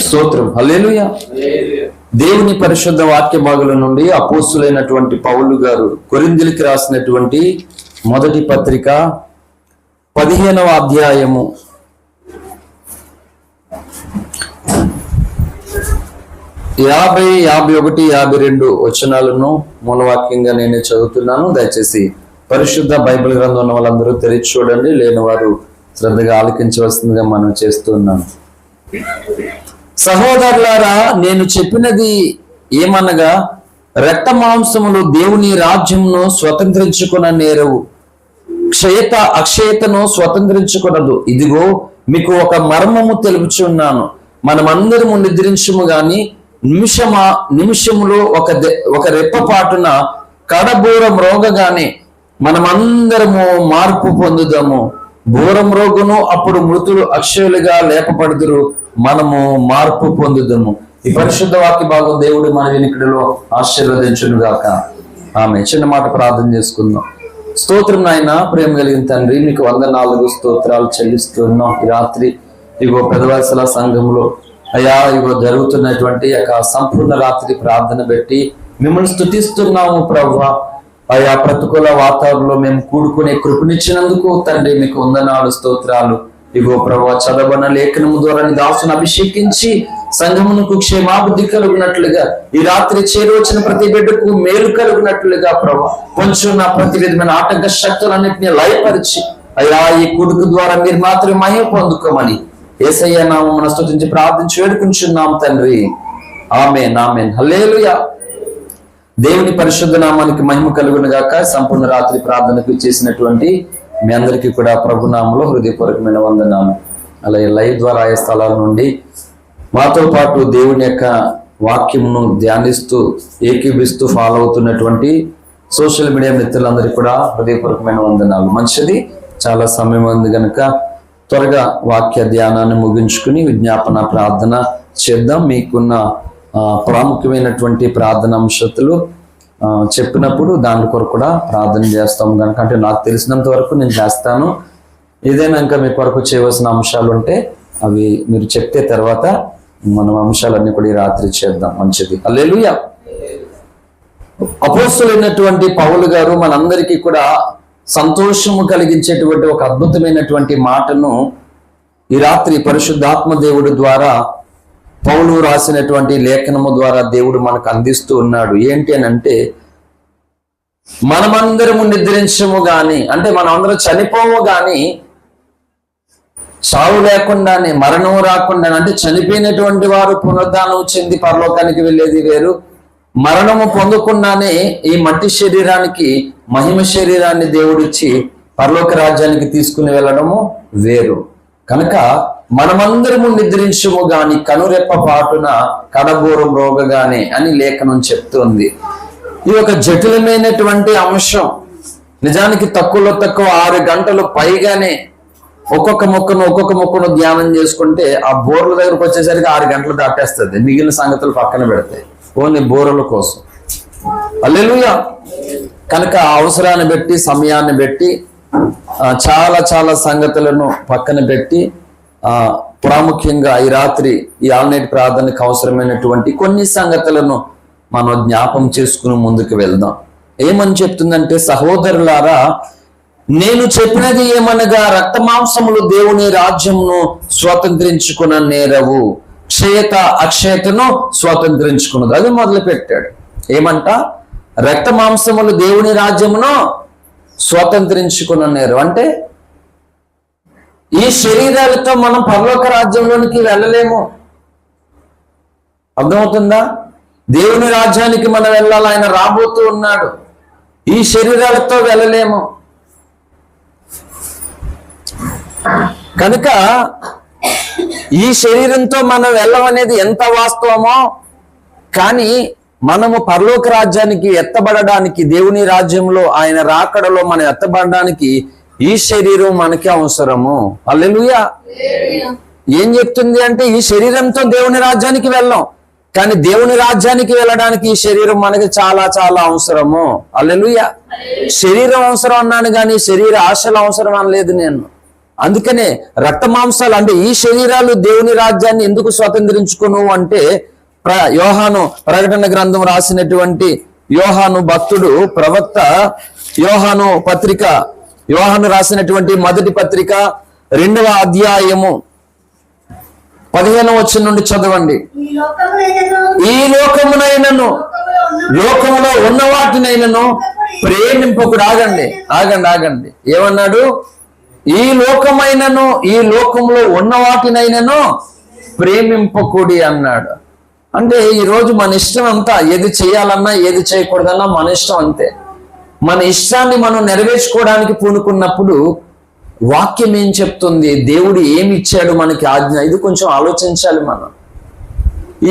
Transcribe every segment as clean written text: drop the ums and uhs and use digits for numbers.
స్తోత్రం. హల్లెలూయా. దేవుని పరిశుద్ధ వాక్య భాగుల నుండి అపోస్తులైనటువంటి పౌలు గారు కొరింథీయులకు రాసినటువంటి మొదటి పత్రిక 15వ అధ్యాయము 50, 51, 52 వచనాలను మూలవాక్యంగా నేనే చదువుతున్నాను. దయచేసి పరిశుద్ధ బైబిల్ గ్రంథం ఉన్న వాళ్ళందరూ తెరిచి చూడండి, లేని వారు శ్రద్ధగా ఆలకించవలసిందిగా మనం చేస్తున్నాను. సహోదరులారా, నేను చెప్పినది ఏమనగా, రక్త మాంసములు దేవుని రాజ్యమును స్వతంత్రించుకున్న నేరవు, క్షయత అక్షయతను స్వతంత్రించుకున్నదు. ఇదిగో మీకు ఒక మర్మము తెలుపుచున్నాను. మనమందరము నిద్రించము గాని నిమిషములో ఒక రెప్పపాటున కడబూరం రోగగానే మనమందరము మార్పు పొందుదాము. బూరం రోగును అప్పుడు మృతులు అక్షయులుగా లేపబడుదురు, మనము మార్పు పొందుదాము. ఈ పరిశుద్ధ వాక్య భాగం దేవుడు మన వినికిడిలో ఆశీర్వదించును గాక. ఆమె చిన్న మాట ప్రార్థన చేసుకుందాం. స్తోత్రం నాయన, ప్రేమ కలిగిన తండ్రి, మీకు 104 స్తోత్రాలు చెల్లిస్తున్నాం. ఈ రాత్రి ఇగో పెదవలసల సంఘంలో అయ్యా ఇగో జరుగుతున్నటువంటి సంపూర్ణ రాత్రి ప్రార్థన పెట్టి మిమ్మల్ని స్తుతిస్తున్నాము ప్రభువా. అయా ప్రతికూల వాతావరణంలో మేము కూడుకునే కృపనిచ్చినందుకు తండ్రి మీకు 104 స్తోత్రాలు. ఇగో ప్రభువా, చదవన లేఖనము ద్వారా నీ దాసును అభిషేకించి సంఘమునకు క్షేమాభివృద్ధి కలుగునట్లుగా, ఈ రాత్రి చేరువచ్చిన ప్రతి బిడ్డకు మేలు కలుగునట్లుగా ప్రభువా, కొంచెం నా ప్రతి విధమైన ఆటంక శక్తులన్నింటినీ లయపరిచి అయ్యా ఈ కొడుకు ద్వారా మీరు మాత్రమే మహిమ పొందుకోమని యేసయ్య నామమున స్తుతించి ప్రార్థించి వేడుకుంటున్నాం తండ్రి. ఆమేన్, ఆమేన్, హల్లెలూయా. దేవుని పరిశుద్ధ నామానికి మహిమ కలుగును గాక. సంపూర్ణ రాత్రి ప్రార్థనకు చేసినటువంటి మీ అందరికీ కూడా ప్రభు నామములో హృదయపూర్వకమైన వందనాలు. అలాగే లైవ్ ద్వారా ఆయా స్థలాల నుండి మాతో పాటు దేవుని యొక్క వాక్యమును ధ్యానిస్తూ ఏకీభిస్తూ ఫాలో అవుతున్నటువంటి సోషల్ మీడియా మిత్రులందరికీ కూడా హృదయపూర్వకమైన వందనాలు. మంచిది, చాలా సమయం ఉంది కనుక త్వరగా వాక్య ధ్యానాన్ని ముగించుకుని విజ్ఞాపన ప్రార్థన చేద్దాం. మీకున్న ప్రాముఖ్యమైనటువంటి ప్రార్థన అంశాలు చెప్పినప్పుడు దాని కొరకు కూడా ప్రార్థన చేస్తాం కనుక, అంటే నాకు తెలిసినంత వరకు నేను చేస్తాను. ఏదైనా ఇంకా మీ కొరకు చేయవలసిన అంశాలు ఉంటే అవి మీరు చెప్తే తర్వాత మనం అంశాలన్నీ కూడా ఈ రాత్రి చేద్దాం. మంచిది, హల్లెలూయా. అపోస్తలుడైనటువంటి పౌలు గారు మనందరికీ కూడా సంతోషము కలిగించేటువంటి ఒక అద్భుతమైనటువంటి మాటను ఈ రాత్రి పరిశుద్ధాత్మ దేవుడి ద్వారా పౌలు రాసినటువంటి లేఖనము ద్వారా దేవుడు మనకు అందిస్తూ ఉన్నాడు. ఏంటి అని అంటే, మనమందరము నిద్రించము గాని, అంటే మనమందరం చనిపోము గాని, చావు లేకుండానే, మరణం రాకుండా, అంటే చనిపోయినటువంటి వారు పునరుద్ధానం చెంది పరలోకానికి వెళ్ళేది వేరు, మరణము పొందకుండానే ఈ మట్టి శరీరానికి మహిమ శరీరాన్ని దేవుడిచ్చి పరలోక రాజ్యానికి తీసుకుని వెళ్ళడము వేరు. కనుక మనమందరము నిద్రించము గాని కనురెప్ప పాటున కడబూరం రోగగానే అని లేఖనం చెప్తుంది. ఇది ఒక జటిలమైనటువంటి అంశం. నిజానికి తక్కువలో తక్కువ 6 గంటలు పైగానే ఒక్కొక్క మొక్కను ధ్యానం చేసుకుంటే ఆ బోర్ల దగ్గరకు వచ్చేసరికి 6 గంటలు దాటేస్తుంది. మిగిలిన సంగతులు పక్కన పెడతాయి, ఓన్లీ బోర్ల కోసం. హల్లెలూయా. కనుక అవసరాన్ని బట్టి, సమయాన్ని బట్టి చాలా సంగతులను పక్కన పెట్టి ప్రాముఖ్యంగా ఈ రాత్రి ఈ ఆల్నైట్ ప్రార్థనకు అవసరమైనటువంటి కొన్ని సంగతులను మనం జ్ఞాపం చేసుకుని ముందుకు వెళ్దాం. ఏమని చెప్తుందంటే, సహోదరులారా, నేను చెప్పినది ఏమనగా, రక్త మాంసములు దేవుని రాజ్యమును స్వతంత్రించుకున్న నేరవు, క్షయత అక్షయతను స్వతంత్రించుకున్నది. అది మొదలు పెట్టాడు. ఏమంట? రక్త మాంసములు దేవుని రాజ్యమును స్వతంత్రించుకున్న నేరం. అంటే ఈ శరీరాలతో మనం పరలోక రాజ్యంలోనికి వెళ్ళలేము. అర్థమవుతుందా? దేవుని రాజ్యానికి మనం వెళ్ళాలి, ఆయన రాబోతూ ఉన్నాడు. ఈ శరీరాలతో వెళ్ళలేము. కనుక ఈ శరీరంతో మనం వెళ్ళమనేది ఎంత వాస్తవమో, కానీ మనము పరలోక రాజ్యానికి ఎత్తబడడానికి, దేవుని రాజ్యంలో ఆయన రాకడలో మనం ఎత్తబడడానికి ఈ శరీరం మనకి అవసరము. హల్లెలూయా. ఏం చెప్తుంది అంటే, ఈ శరీరంతో దేవుని రాజ్యానికి వెళ్ళాం, కానీ దేవుని రాజ్యానికి వెళ్ళడానికి ఈ శరీరం మనకి చాలా అవసరము. హల్లెలూయా. శరీరం అవసరం అన్నాను కానీ శరీర ఆశలు అవసరం అనలేదు నేను. అందుకనే రక్త మాంసాలు అంటే ఈ శరీరాలు దేవుని రాజ్యాన్ని ఎందుకు స్వతంత్రించుకును అంటే యోహాను ప్రకటన గ్రంథం రాసినటువంటి యోహాను భక్తుడు ప్రవక్త యోహాను రాసినటువంటి మొదటి పత్రిక 2వ అధ్యాయము 15వ వచనం నుండి చదవండి. ఈ లోకమునైనను లోకములో ఉన్న వాటినైనను ప్రేమింపకుడు. ఆగండి ఏమన్నాడు? ఈ లోకమైనను ఈ లోకములో ఉన్న వాటినైనను ప్రేమింపకుడి అన్నాడు. అంటే ఈరోజు మన ఇష్టం అంతా, ఏది చేయాలన్నా ఏది చేయకూడదన్నా మన ఇష్టం అంతే. మన ఇష్టాన్ని మనం నెరవేర్చుకోవడానికి పూనుకున్నప్పుడు వాక్యం ఏం చెప్తుంది, దేవుడు ఏమి ఇచ్చాడు మనకి ఆజ్ఞ, ఇది కొంచెం ఆలోచించాలి మనం.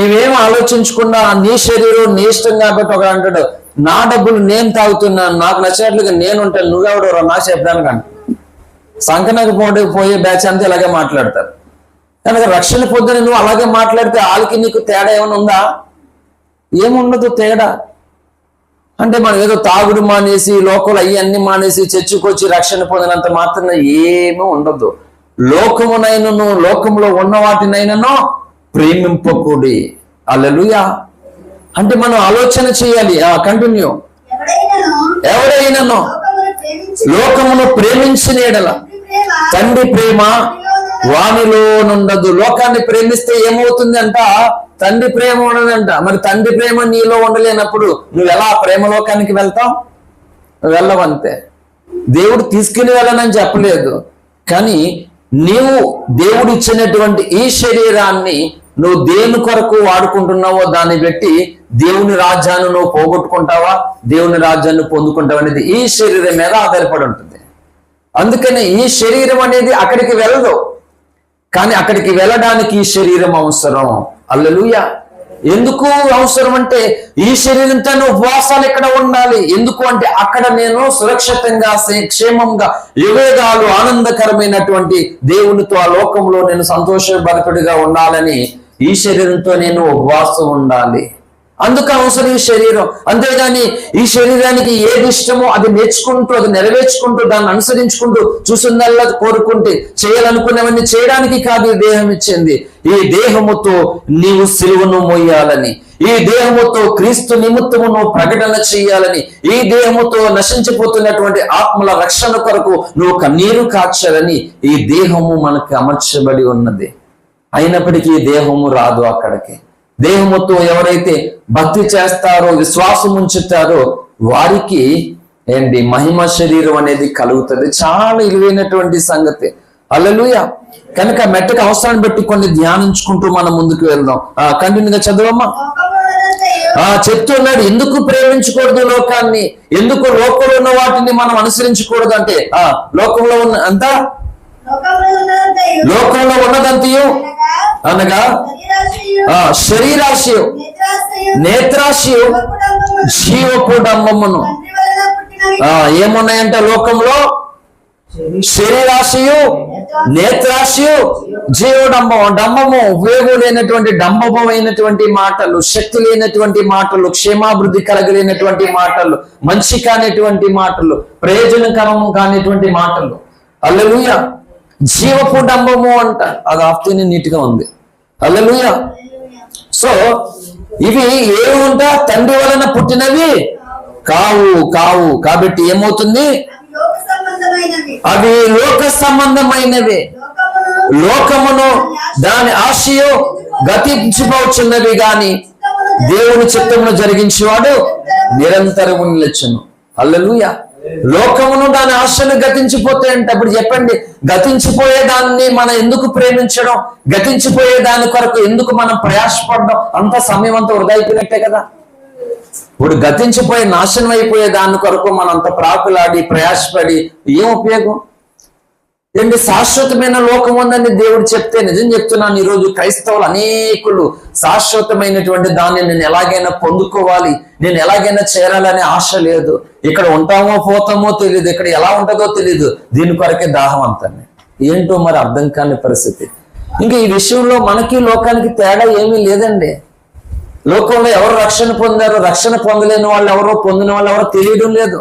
ఇవేం ఆలోచించకుండా నీ శరీరం నీ ఇష్టం కాబట్టి ఒక అంటాడు, నా డబ్బులు నేను తాగుతున్నాను, నాకు నచ్చినట్లుగా నేను ఉంటాను, నువ్వెవడో నాకు చెప్పడానికి అంట. సంకనకు పోయే బ్యాచ్ అంతా ఇలాగే మాట్లాడతారు. కనుక రక్షణ పొద్దున నువ్వు అలాగే మాట్లాడితే వాళ్ళకి నీకు తేడా ఏమైనా ఉందా? ఏముండదు తేడా. అంటే మనం ఏదో తాగుడు మానేసి లోకలు అన్ని మానేసి చర్చకొచ్చి రక్షణ పొందినంత మాత్రం ఏమీ ఉండదు. లోకమునైనను లోకంలో ఉన్న వాటినైనను ప్రేమింపకూడి. హల్లెలూయా. అంటే మనం ఆలోచన చేయాలి. కంటిన్యూ. ఎవడైనను లోకమును ప్రేమించిన ఎడల తండ్రి ప్రేమ వానిలో నుండదు. లోకాన్ని ప్రేమిస్తే ఏమవుతుంది అంట? తండ్రి ప్రేమ ఉండదంట. మరి తండ్రి ప్రేమ నీలో ఉండలేనప్పుడు నువ్వు ఎలా ప్రేమ లోకానికి వెళ్తావు? వెళ్ళవంతే. దేవుడు తీసుకుని వెళ్ళనని చెప్పలేదు, కానీ నీవు దేవుడు ఇచ్చినటువంటి ఈ శరీరాన్ని నువ్వు దేని కొరకు వాడుకుంటున్నావో దాన్ని బట్టి దేవుని రాజ్యాన్ని నువ్వు పోగొట్టుకుంటావా, దేవుని రాజ్యాన్ని పొందుకుంటావా అనేది ఈ శరీరం మీద ఆధారపడి ఉంటుంది. అందుకని ఈ శరీరం అనేది అక్కడికి వెళ్ళదు, కానీ అక్కడికి వెళ్ళడానికి ఈ శరీరం అవసరం. హల్లెలూయా. ఎందుకు అవసరం అంటే ఈ శరీరంతో ఉపవాసాలు ఇక్కడ ఉండాలి. ఎందుకు అంటే అక్కడ నేను సురక్షితంగా క్షేమంగా యుగయుగాలు ఆనందకరమైనటువంటి దేవునితో ఆ లోకంలో నేను సంతోషభరితుడిగా ఉండాలని ఈ శరీరంతో నేను ఉపవాసం ఉండాలి. అందుకు అవసరం ఈ శరీరం. అంతేగాని ఈ శరీరానికి ఏది ఇష్టమో అది నేర్చుకుంటూ అది నెరవేర్చుకుంటూ దాన్ని అనుసరించుకుంటూ చూసిందల్లా కోరుకుంటే చేయాలనుకునేవన్నీ చేయడానికి కాదు ఈ దేహం ఇచ్చింది. ఈ దేహముతో నీవు సిలువను మోయాలని, ఈ దేహముతో క్రీస్తు నిమిత్తము నువ్వు ప్రకటన చేయాలని, ఈ దేహముతో నశించిపోతున్నటువంటి ఆత్మల రక్షణ కొరకు నువ్వు కన్నీరు కార్చాలని ఈ దేహము మనకు అమర్చబడి ఉన్నది. అయినప్పటికీ ఈ దేహము రాదు అక్కడికి. దేహముతో ఎవరైతే భక్తి చేస్తారో విశ్వాసం ఉంచుతారో వారికి మహిమ శరీరం అనేది కలుగుతుంది. చాలా ఇలువైనటువంటి సంగతి. హల్లెలూయా. కనుక మెట్టకు అవసరాన్ని బట్టి కొన్ని ధ్యానించుకుంటూ మనం ముందుకు వెళ్దాం. కంటిన్యూగా చదవమ్మా. చెప్తున్నాడు ఎందుకు ప్రేమించకూడదు లోకాన్ని, ఎందుకు లోకంలో ఉన్న వాటిని మనం అనుసరించకూడదు అంటే లోకంలో ఉన్న అంతా లోకంలో ఉన్నదంతయు అనగా శరీరాశయు నేత్రాశయు జీవపు డంబమును. ఏమున్నాయంట లోకంలో? శరీరాశయు నేత్రాశయు జీవడంబము. డంబము ఉపయోగం లేనటువంటి డంబమైనటువంటి మాటలు, శక్తి లేనటువంటి మాటలు, క్షేమాభివృద్ధి కలగలేనటువంటి మాటలు, మంచి కానిటువంటి మాటలు, ప్రయోజనకరము కానిటువంటి మాటలు. హల్లెలూయా. జీవపు డంబము అంట. అది ఆఫ్తేనే నీట్గా ఉంది. హల్లెలూయా. సో ఇవి ఏముంటా తండ్రి వలన పుట్టినవి కావు. కాబట్టి ఏమవుతుంది? అవి లోక సంబంధమైనవి. లోకమును దాని ఆశయు గతించిపోచున్నవి గాని దేవుని చిత్తమును జరిగించేవాడు నిరంతరము నిలచును. హల్లెలూయా. లోకమును దాని ఆశలు గతించిపోతే అంటే అప్పుడు చెప్పండి, గతించిపోయే దాన్ని మనం ఎందుకు ప్రేమించడం, గతించిపోయే దాని కొరకు ఎందుకు మనం ప్రయాసపడడం? అంత సమయం అంతా వృధా అయిపోయినట్టే కదా. ఇప్పుడు గతించిపోయే నాశనం అయిపోయే దాని కొరకు మనం అంత ప్రాకులాడి ప్రయాసపడి ఏం ఉపయోగం? శాశ్వతమైన లోకం ఉందని దేవుడు చెప్తే నిజం చెప్తున్నాను, ఈరోజు క్రైస్తవులు అనేకులు శాశ్వతమైనటువంటి దాన్ని నేను ఎలాగైనా పొందుకోవాలి, నేను ఎలాగైనా చేరాలనే ఆశ లేదు. ఇక్కడ ఉంటామో పోతామో తెలియదు, ఇక్కడ ఎలా ఉంటుందో తెలియదు, దీని కొరకే దాహం అంతా. ఏంటో మరి అర్థం కాని పరిస్థితి. ఇంకా ఈ విషయంలో మనకి లోకానికి తేడా ఏమీ లేదండి. లోకంలో ఎవరు రక్షణ పొందారో, రక్షణ పొందలేని వాళ్ళు ఎవరో, పొందిన వాళ్ళు ఎవరో తెలియడం లేదు.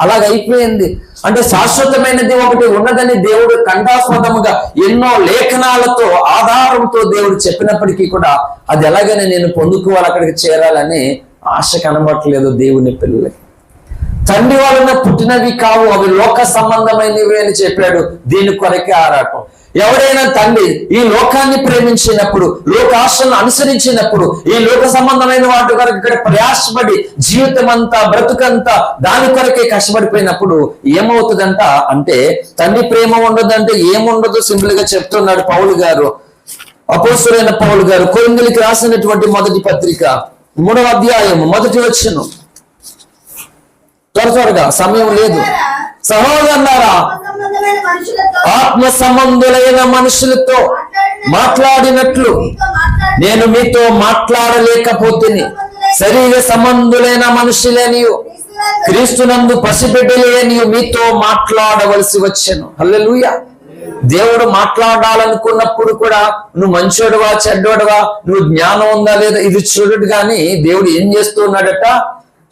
అలాగైపోయింది. అంటే శాశ్వతమైనది ఒకటి ఉన్నదని దేవుడు కంఠాస్పదముగా ఎన్నో లేఖనాలతో ఆధారంతో దేవుడు చెప్పినప్పటికీ కూడా అది ఎలాగైనా నేను పొందుకోవాలి, అక్కడికి చేరాలని ఆశ కనబట్టలేదు దేవుని పిల్లలకి. తండ్రి వలన పుట్టినవి కావు, అవి లోక సంబంధమైనవి అని చెప్పాడు. దీని కొరకే ఆరాటం. ఎవరైనా తండ్రి ఈ లోకాన్ని ప్రేమించినప్పుడు, లోకాశలను అనుసరించినప్పుడు, ఈ లోక సంబంధమైన వాటి కొరకు ఇక్కడ ప్రయాసపడి జీవితం అంతా బ్రతుకంతా దాని కొరకే కష్టపడిపోయినప్పుడు ఏమవుతుందంట అంటే తండ్రి ప్రేమ ఉండదంటే ఏముండదు. సింపుల్ గా చెప్తున్నాడు పౌలు గారు, అపోస్తలుడైన పౌలు గారు కొరింథీయులకు రాసినటువంటి మొదటి పత్రిక 3వ అధ్యాయం 1వ వచనం. త్వరగా సమయం లేదు. సహోదరులారా, ఆత్మ సంబంధులైన మనుషులతో మాట్లాడినట్లు నేను మీతో మాట్లాడలేకపోతేని, శరీర సంబంధులైన మనుషులేనియు క్రీస్తునందు పసిబిడ్డలేనియు మీతో మాట్లాడవలసి వచ్చెను. హల్లెలూయా. దేవుడు మాట్లాడాలనుకున్నప్పుడు కూడా నువ్వు మంచోడువా చెడ్డోడువా, నువ్వు జ్ఞానం ఉందా లేదా ఇది చూడడు. కానీ దేవుడు ఏం చేస్తూ ఉన్నాడట,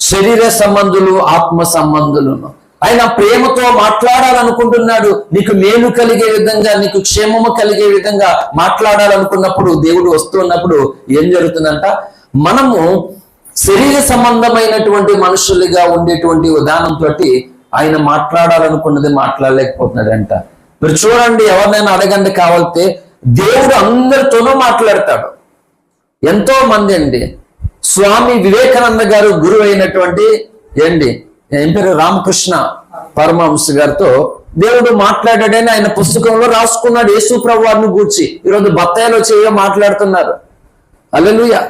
శరీర సంబంధులు ఆత్మ సంబంధులను ఆయన ప్రేమతో మాట్లాడాలనుకుంటున్నాడు. నీకు మేలు కలిగే విధంగా, నీకు క్షేమము కలిగే విధంగా మాట్లాడాలనుకున్నప్పుడు దేవుడు వస్తున్నప్పుడు ఏం జరుగుతుందంట, మనము శరీర సంబంధమైనటువంటి మనుషులుగా ఉండేటువంటి విధానంతో ఆయన మాట్లాడాలనుకున్నది మాట్లాడలేకపోతున్నాడంట. మీరు చూడండి, ఎవరినైనా అడగండి కావాలితే, దేవుడు అందరితోనూ మాట్లాడతాడు. ఎంతో మంది అండి, స్వామి వివేకానంద గారు గురువు అయినటువంటి ఏం పేరు రామకృష్ణ పరమహంస గారితో దేవుడు మాట్లాడాడని ఆయన పుస్తకంలో రాసుకున్నాడు. యేసు ప్రభు వారిని గూర్చి ఈరోజు బత్తాయిలో చేయగా మాట్లాడుతున్నారు. హల్లెలూయా.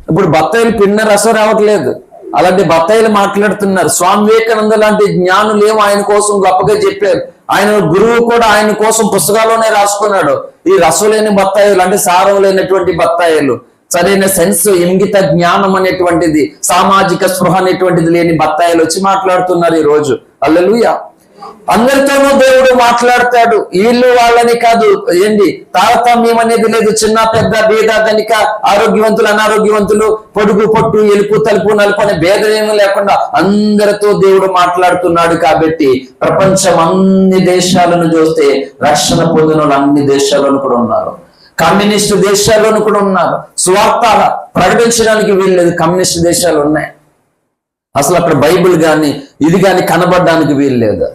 ఇప్పుడు బత్తాయిలు పిండిన రసం రావట్లేదు, అలాంటి బత్తాయిలు మాట్లాడుతున్నారు. స్వామి వివేకానంద లాంటి జ్ఞానులు ఏమో ఆయన కోసం గొప్పగా చెప్పారు. ఆయన గురువు కూడా ఆయన కోసం పుస్తకాల్లోనే రాసుకున్నాడు. ఈ రసం లేని బత్తాయిలు అంటే సారం లేనటువంటి బత్తాయిలు, సరైన సెన్స్ ఇంగిత జ్ఞానం అనేటువంటిది, సామాజిక స్పృహ అనేటువంటిది లేని బత్తాయిలు వచ్చి మాట్లాడుతున్నారు ఈ రోజు. హల్లెలూయా. అందరితోనూ దేవుడు మాట్లాడతాడు. వీళ్ళు వాళ్ళని కాదు, తారతమ్యం అనేది లేదు. చిన్న పెద్ద భేద ధనిక, ఆరోగ్యవంతులు అనారోగ్యవంతులు, పొడుగు పొట్టు, ఎలుపు తలుపు నలుపు అనే భేదమేమీ లేకుండా అందరితో దేవుడు మాట్లాడుతున్నాడు. కాబట్టి ప్రపంచం అన్ని దేశాలను చూస్తే రక్షణ పొందిన అన్ని దేశాలను కూడా ఉన్నారు. కమ్యూనిస్టు దేశాల్లోనూ కూడా ఉన్నారు. స్వార్థ ప్రకటించడానికి వీల్లేదు, కమ్యూనిస్టు దేశాలు ఉన్నాయి. అసలు అక్కడ బైబిల్ కానీ ఇది కానీ కనబడడానికి వీల్లేదు.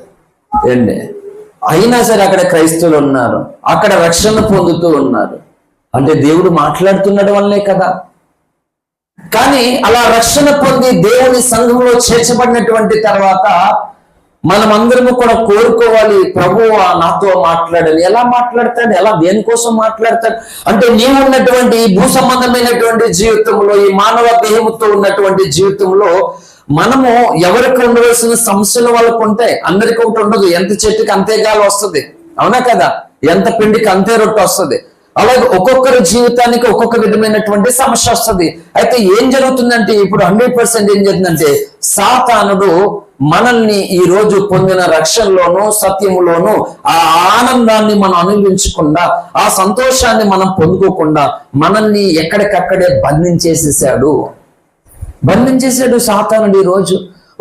అయినా సరే అక్కడ క్రైస్తవులు ఉన్నారు, అక్కడ రక్షణ పొందుతూ ఉన్నారు. అంటే దేవుడు మాట్లాడుతున్నాడు వల్లే కదా. కానీ అలా రక్షణ పొంది దేవుని సంఘంలో చేర్చబడినటువంటి తర్వాత మనమందరము కూడా కోరుకోవాలి, ప్రభువా నాతో మాట్లాడాలి. ఎలా మాట్లాడతాడు, ఎలా దేనికోసం మాట్లాడతాడు అంటే, నీవు ఉన్నటువంటి భూ సంబంధమైనటువంటి జీవితంలో, ఈ మానవ దేహంతో ఉన్నటువంటి జీవితంలో మనము ఎవరికి ఉండవలసిన సమస్యలు వాళ్ళకు ఉంటాయి. అందరికీ ఒకటి ఉండదు. ఎంత చెట్టుకి అంతే గాలి వస్తుంది, అవునా కదా, ఎంత పిండికి అంతే రొట్టె వస్తుంది. అలాగే ఒక్కొక్కరి జీవితానికి ఒక్కొక్క విధమైనటువంటి సమస్య వస్తుంది. అయితే ఏం జరుగుతుందంటే, ఇప్పుడు 100% ఏం జరుగుతుందంటే, సాతానుడు మనల్ని ఈ రోజు పొందిన రక్షణలోను సత్యములోను ఆ ఆనందాన్ని మనం అనుభవించకుండా, ఆ సంతోషాన్ని మనం పొందుకోకుండా మనల్ని ఎక్కడికక్కడే బంధించేసేసాడు సాతానుడు. ఈ రోజు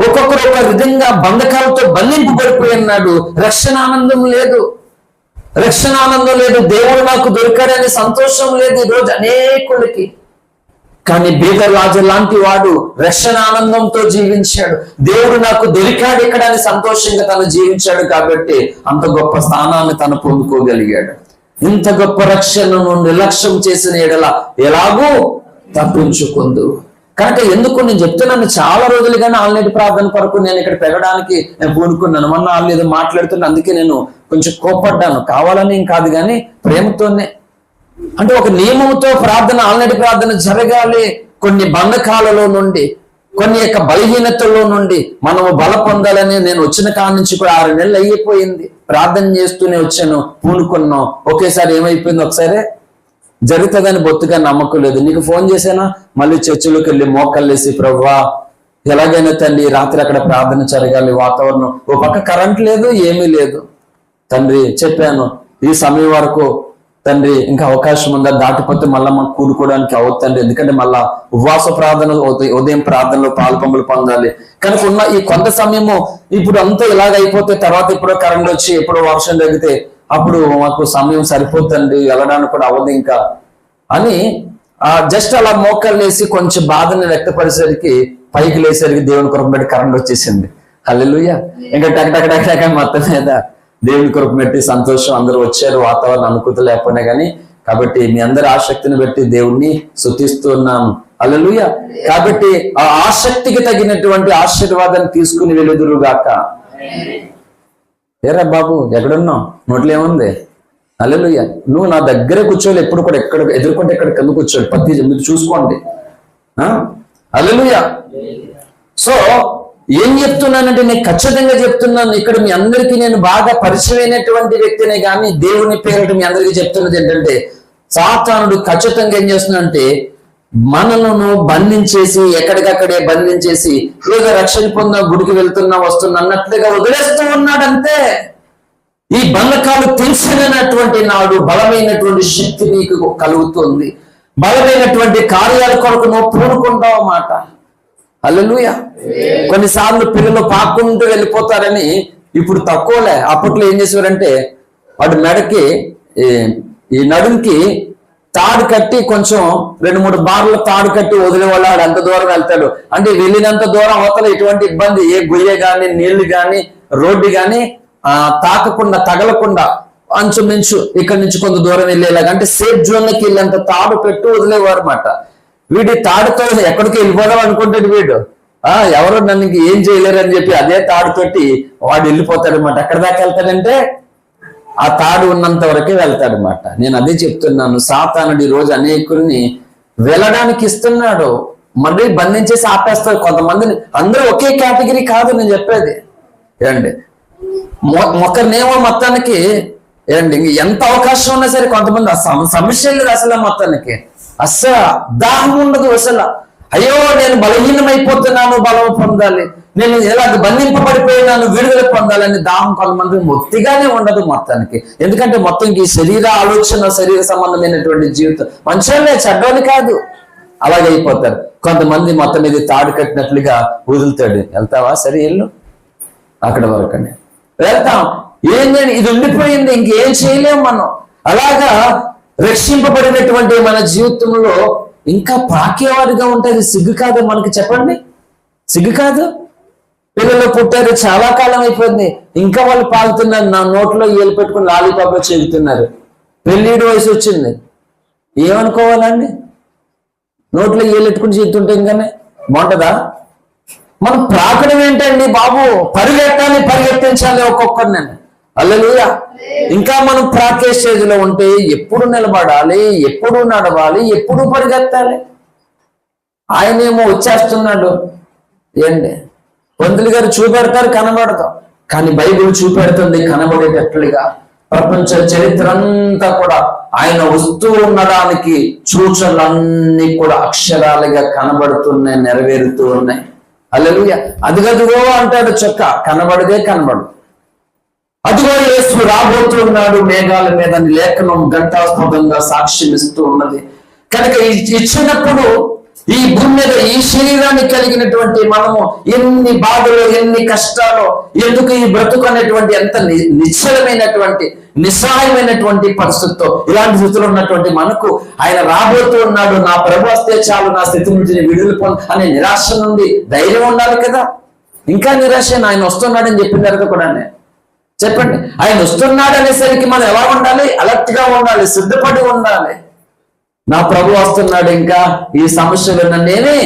ఒక్కొక్కరు ఒక విధంగా బంధకాలతో బంధింపబడిపోయి ఉన్నాడు. రక్షణ ఆనందం లేదు, దేవుడు నాకు దొరికాడని సంతోషం లేదు ఈ రోజు అనేకులకి. కానీ బీదరాజు లాంటి వాడు రక్షణ ఆనందంతో జీవించాడు. దేవుడు నాకు దొరికాడు ఇక్కడ అని సంతోషంగా తను జీవించాడు. కాబట్టి అంత గొప్ప స్థానాన్ని తను పొందుకోగలిగాడు. ఇంత గొప్ప రక్షణను నిర్లక్ష్యం చేసిన ఎడల ఎలాగూ తప్పించుకుందు. కనుక ఎందుకు నేను చెప్తున్నాను, చాలా రోజులుగానే ఆల్రెడీ ప్రార్థన కొరకు నేను ఇక్కడ పెరగడానికి పూనుకున్నాను. మొన్న వాళ్ళు ఏదో మాట్లాడుతున్నా, అందుకే నేను కొంచెం కోపడ్డాను. కావాలని ఏం కాదు, కానీ ప్రేమతోనే. అంటే ఒక నియమంతో ప్రార్థన, ఆల్రెడీ ప్రార్థన జరగాలి. కొన్ని బంధకాలలో నుండి, కొన్ని యొక్క బలహీనతల్లో నుండి మనము బల పొందాలని నేను వచ్చిన కాడి నుంచి కూడా 6 నెలలు అయిపోయింది. ప్రార్థన చేస్తూనే వచ్చాను, పూనుకున్నాం. ఒకేసారి ఏమైపోయింది, ఒకసారి జరుగుతుందని బొత్తుగా నమ్మకం లేదు. నీకు ఫోన్ చేశానా, మళ్ళీ చర్చిలోకి వెళ్ళి మోకల్లేసి, ప్రభువా ఎలాగైనా తండ్రి రాత్రి అక్కడ ప్రార్థన జరగాలి, వాతావరణం ఓ పక్క కరెంట్ లేదు, ఏమీ లేదు తండ్రి. చెప్పాను ఈ సమయం వరకు తండ్రి ఇంకా అవకాశం ఉందా, దాటిపోతే మళ్ళీ మాకు కూడుకోవడానికి అవుతుంది, ఎందుకంటే మళ్ళా ఉపవాస ప్రార్థన, ఉదయం ప్రార్థనలో పాల్పొంగులు పొందాలి. కనుక ఉన్న ఈ కొంత సమయము ఇప్పుడు అంతా ఇలాగ అయిపోతే తర్వాత ఎప్పుడో కరెంట్ వచ్చి ఎప్పుడో వర్షం తగ్గితే అప్పుడు మాకు సమయం సరిపోతుంది, వెళ్ళడానికి కూడా అవ్వదు ఇంకా అని జస్ట్ అలా మోకాలు వేసి కొంచెం బాధని వ్యక్తపరిసరికి పైకి లేసరికి దేవుని కొరకు పెట్టి కరెంట్ వచ్చేసింది. హల్లెలూయా. ఇంకా టక్ మొత్తం మీద దేవుని కొరకు పెట్టి సంతోషం, అందరూ వచ్చారు, వాతావరణం అనుకూలత లేకపోయినా కానీ. కాబట్టి మీ అందరి ఆసక్తిని బట్టి దేవుణ్ణి స్తుతిస్తూ ఉన్నాను. హల్లెలూయా. కాబట్టి ఆ ఆసక్తికి తగినటువంటి ఆశీర్వాదాన్ని తీసుకుని వెలుదురుగాక. ఏరా బాబు ఎక్కడున్నావు, నోట్లో ఏముంది? హల్లెలూయా. నువ్వు నా దగ్గరే కూర్చోవాలి, ఎప్పుడు కూడా ఎక్కడ ఎదుర్కొంటే ఎక్కడ కింద కూర్చోవాలి, ప్రతి మీరు చూసుకోండి. హల్లెలూయా. సో ఏం చెప్తున్నానంటే నేను ఖచ్చితంగా చెప్తున్నాను, ఇక్కడ మీ అందరికీ నేను బాగా పరిచయమైనటువంటి వ్యక్తినే కానీ దేవుని పేరిట మీ అందరికీ చెప్తున్నది ఏంటంటే, సాతానుడు ఖచ్చితంగా ఏం చేస్తున్నాడంటే మనలను బంధించేసి ఎక్కడికక్కడే బంధించేసి ఏదో రక్షణ పొందా, గుడికి వెళ్తున్నా వస్తున్నా అన్నట్లుగా వదిలేస్తూ ఉన్నాడంతే. ఈ బంధకాలు తెలిసినటువంటి నాడు బలమైనటువంటి శక్తి నీకు కలుగుతుంది, బలమైనటువంటి కార్యాల కొరకు నువ్వు పూనుకుంటావు మాట. హల్లెలూయా. కొన్నిసార్లు పిల్లలు పాక్కుంటూ వెళ్ళిపోతారని ఇప్పుడు తక్కువలే. అప్పట్లో ఏం చేసేవారంటే వాడు మెడకి ఈ నడుంకి తాడు కట్టి కొంచెం 2-3 బార్లు తాడు కట్టి వదిలేవాళ్ళు. వాడు ఎంత దూరం వెళ్తాడు అంటే వెళ్ళినంత దూరం అవతల ఎటువంటి ఇబ్బంది, ఏ గుయ్య గాని నీళ్లు గాని రోడ్డు గాని తాకకుండా తగలకుండా అంచుమించు ఇక్కడి నుంచి కొంత దూరం వెళ్ళేలాగా అంటే సేఫ్ జోన్ లోకి వెళ్ళేంత తాడు పెట్టి వదిలేవారు అన్నమాట. వీడి తాడుతో ఎక్కడికి వెళ్ళిపోదాం అనుకుంటాడు వీడు. ఎవరు నన్ను ఏం చేయలేరు అని చెప్పి అదే తాడు పెట్టి వాడు వెళ్ళిపోతాడు అనమాట. ఎక్కడి దాకా వెళ్తాడంటే ఆ తాడు ఉన్నంత వరకే వెళ్తాడు అనమాట. నేను అదే చెప్తున్నాను, సాతానుడు ఈ రోజు అనేకుల్ని వెళ్ళడానికి ఇస్తున్నాడు, మళ్ళీ బంధించేసి ఆపేస్తాడు కొంతమందిని. అందరూ ఒకే కేటగిరీ కాదు నేను చెప్పేది. ఏమండి, ఒకరినేమో మొత్తానికి ఏమండి ఎంత అవకాశం ఉన్నా సరే కొంతమంది సమస్య లేదు అసలు, మొత్తానికి అస్సలు దాహం ఉండదు అసలు. అయ్యో నేను బలహీనమైపోతున్నాను, బలం పొందాలి, నేను ఎలా బంధింపబడిపోయినాను, విడుదల పొందాలని దాహం కొంతమంది మొత్తిగానే ఉండదు మొత్తానికి. ఎందుకంటే మొత్తం ఈ శరీర ఆలోచన, శరీర సంబంధమైనటువంటి జీవితం మంచిగానే చెడ్డోని కాదు, అలాగే అయిపోతారు. కొంతమంది మొత్తం మీద తాడు కట్టినట్లుగా వదులుతాడు. వెళ్తావా, సరే వెళ్ళు అక్కడ వరకనే వెళ్తాం. ఏంటని ఇది ఉండిపోయింది, ఇంకేం చేయలేము మనం. అలాగా రక్షింపబడినటువంటి మన జీవితంలో ఇంకా పాకేవారిగా ఉంటుంది. సిగ్గు కాదు మనకి, చెప్పండి, సిగ్గు కాదు. పిల్లలు పుట్టారు, చాలా కాలం అయిపోయింది, ఇంకా వాళ్ళు పాకుతున్నారు, నా నోట్లో ఏలు పెట్టుకుని లాలీపాప్లో చెబుతున్నారు. పెళ్ళిడు వయసు వచ్చింది, ఏమనుకోవాలండి? నోట్లో ఏలు పెట్టుకుని చెబుతుంటే ఇంకానే బాగుంటుందా? మనం ప్రాకడం ఏంటండి బాబు, పరిగెత్తించాలి ఒక్కొక్కరిని. హల్లెలూయా. ఇంకా మనం ప్రాకే స్టేజ్ లో ఉంటే ఎప్పుడు నిలబడాలి, ఎప్పుడు నడవాలి, ఎప్పుడు పరిగెత్తాలి. ఆయనేమో వచ్చేస్తున్నాడు. ఏంటి పంతులు గారు చూపెడతారు, కనబడతాం, కానీ బైబిల్ చూపెడుతుంది కనబడేటట్లుగా. ప్రపంచ చరిత్ర అంతా కూడా ఆయన వస్తూ ఉండడానికి సూచనలన్నీ కూడా అక్షరాలుగా కనబడుతున్నాయి, నెరవేరుతూ ఉన్నాయి. హల్లెలూయా. అదిగదిగో అంటాడు చొక్క, కనబడదే కనబడు. అదిగో యేసు రాబోతున్నాడు మేఘాల మీద, లేఖనం ఘంటాస్పదంగా సాక్ష్యం ఇస్తూ ఉన్నది. కనుక ఇచ్చినప్పుడు ఈ భూమి మీద ఈ శరీరాన్ని కలిగినటువంటి మనము ఎన్ని బాధలు, ఎన్ని కష్టాలు, ఎందుకు ఈ బ్రతుకు అనేటువంటి ఎంత నిశ్చలమైనటువంటి నిస్సహాయమైనటువంటి పరిస్థితితో ఇలాంటి స్థితిలో ఉన్నటువంటి మనకు ఆయన రాబోతూ ఉన్నాడు, నా ప్రభు వస్తే చాలు నా స్థితి నుంచి విడుదల పొంది అనే నిరాశ నుండి ధైర్యం ఉండాలి కదా. ఇంకా నిరాశ, ఆయన వస్తున్నాడని చెప్పిన తర్వాత కూడా చెప్పండి, ఆయన వస్తున్నాడు అనేసరికి మనం ఎలా ఉండాలి? అలర్ట్ గా ఉండాలి, సిద్ధపడి ఉండాలి. నా ప్రభు వస్తున్నాడు, ఇంకా ఈ సమస్యలు నన్నేమి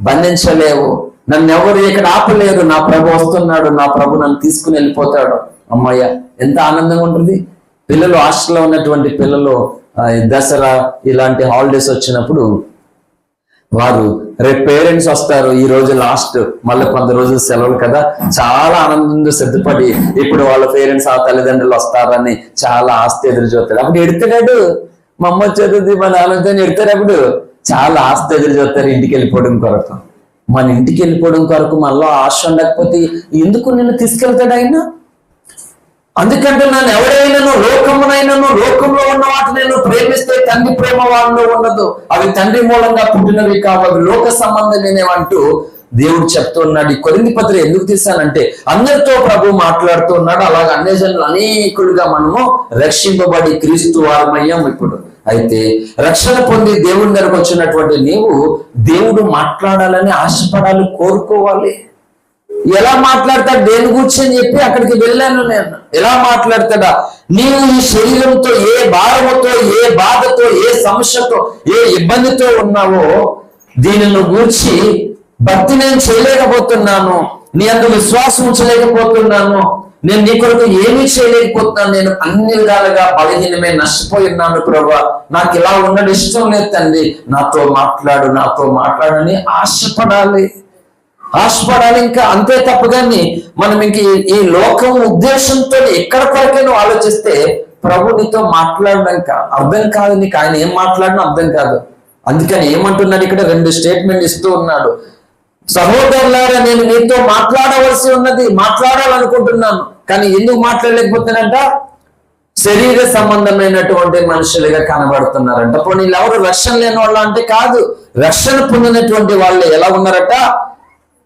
బంధించలేవు, నన్ను ఎవరు ఇక్కడ ఆపలేరు, నా ప్రభు వస్తున్నాడు, నా ప్రభు నన్ను తీసుకుని వెళ్ళిపోతాడు. అమ్మయ్య, ఎంత ఆనందంగా ఉంటుంది. పిల్లలు హాస్టల్లో ఉన్నటువంటి పిల్లలు దసరా ఇలాంటి హాలిడేస్ వచ్చినప్పుడు వారు రేపు పేరెంట్స్ వస్తారు, ఈ రోజు లాస్ట్, మళ్ళీ కొంత రోజులు సెలవులు కదా, చాలా ఆనందంగా సిద్ధపడి ఇప్పుడు వాళ్ళ పేరెంట్స్ ఆ తల్లిదండ్రులు వస్తారని చాలా ఆస్తి ఎదురు చూస్తాడు. అప్పుడు ఎడుతున్నాడు, మా అమ్మ చదువుతుంది, మా నాన్నతో ఎడతారు. అప్పుడు చాలా ఆస్తి ఎదురు చూస్తారు ఇంటికి వెళ్ళిపోవడం కొరకు. మన ఇంటికి వెళ్ళిపోవడం కొరకు మనలో ఆశ ఉండకపోతే ఎందుకు నిన్ను తీసుకెళ్తాడు ఆయన? అందుకంటే నన్ను ఎవరైనాను లోకమునైనాను లోకంలో ఉన్న వాటిని నేను ప్రేమిస్తే తండ్రి ప్రేమ వాళ్ళలో ఉండదు. అవి తండ్రి మూలంగా పుట్టినవి కావు, అవి లోక సంబంధమైనవంటూ దేవుడు చెప్తున్నాడు. ఈ కొరింథీ పత్రిక ఎందుకు తీశానంటే అందరితో ప్రభు మాట్లాడుతూ ఉన్నాడు. అలాగే అన్యజనులు అనేకులుగా మనము రక్షింపబడి క్రీస్తు వారమయ్యాం. ఇప్పుడు అయితే రక్షణ పొంది దేవుని దగ్గరకు వచ్చినటువంటి నీవు దేవుడు మాట్లాడాలని ఆశపడాలి, కోరుకోవాలి. ఎలా మాట్లాడతాడు దేని గురించి అని చెప్పి అక్కడికి వెళ్ళాను నేను. ఎలా మాట్లాడతాడా, నీవు ఈ శరీరంతో ఏ భారముతో ఏ బాధతో ఏ సమస్యతో ఏ ఇబ్బందితో ఉన్నావో దీనిని గూర్చి భక్తి నేను చేయలేకపోతున్నాను, నీ అందు విశ్వాసం ఉంచలేకపోతున్నాను, నేను నీ కొరకు ఏమీ చేయలేకపోతున్నాను, నేను అన్ని విధాలుగా బలహీనమే నష్టపోయి ఉన్నాను ప్రభా, నాకు ఇలా ఉండడం ఇష్టం లేదు తండ్రి, నాతో మాట్లాడని ఆశపడాలి. ఇంకా అంతే తప్పగాని మనం ఇంక ఈ లోకం ఉద్దేశంతో ఎక్కడ కొరకే నువ్వు ఆలోచిస్తే ప్రభు నీతో మాట్లాడడానికి అర్థం కాదు, నీకు ఆయన ఏం మాట్లాడినా అర్థం కాదు. అందుకని ఏమంటున్నాడు ఇక్కడ 2 స్టేట్మెంట్ ఇస్తూ ఉన్నాడు. సహోదరులారా నేను నీతో మాట్లాడవలసి ఉన్నది, మాట్లాడాలనుకుంటున్నాను, కానీ ఎందుకు మాట్లాడలేకపోతున్నానంట, శరీర సంబంధమైనటువంటి మనుషులుగా కనబడుతున్నారంట. పోనీ ఎవరు రక్షణ లేని వాళ్ళ అంటే కాదు, రక్షణ పొందినటువంటి వాళ్ళు ఎలా ఉన్నారట,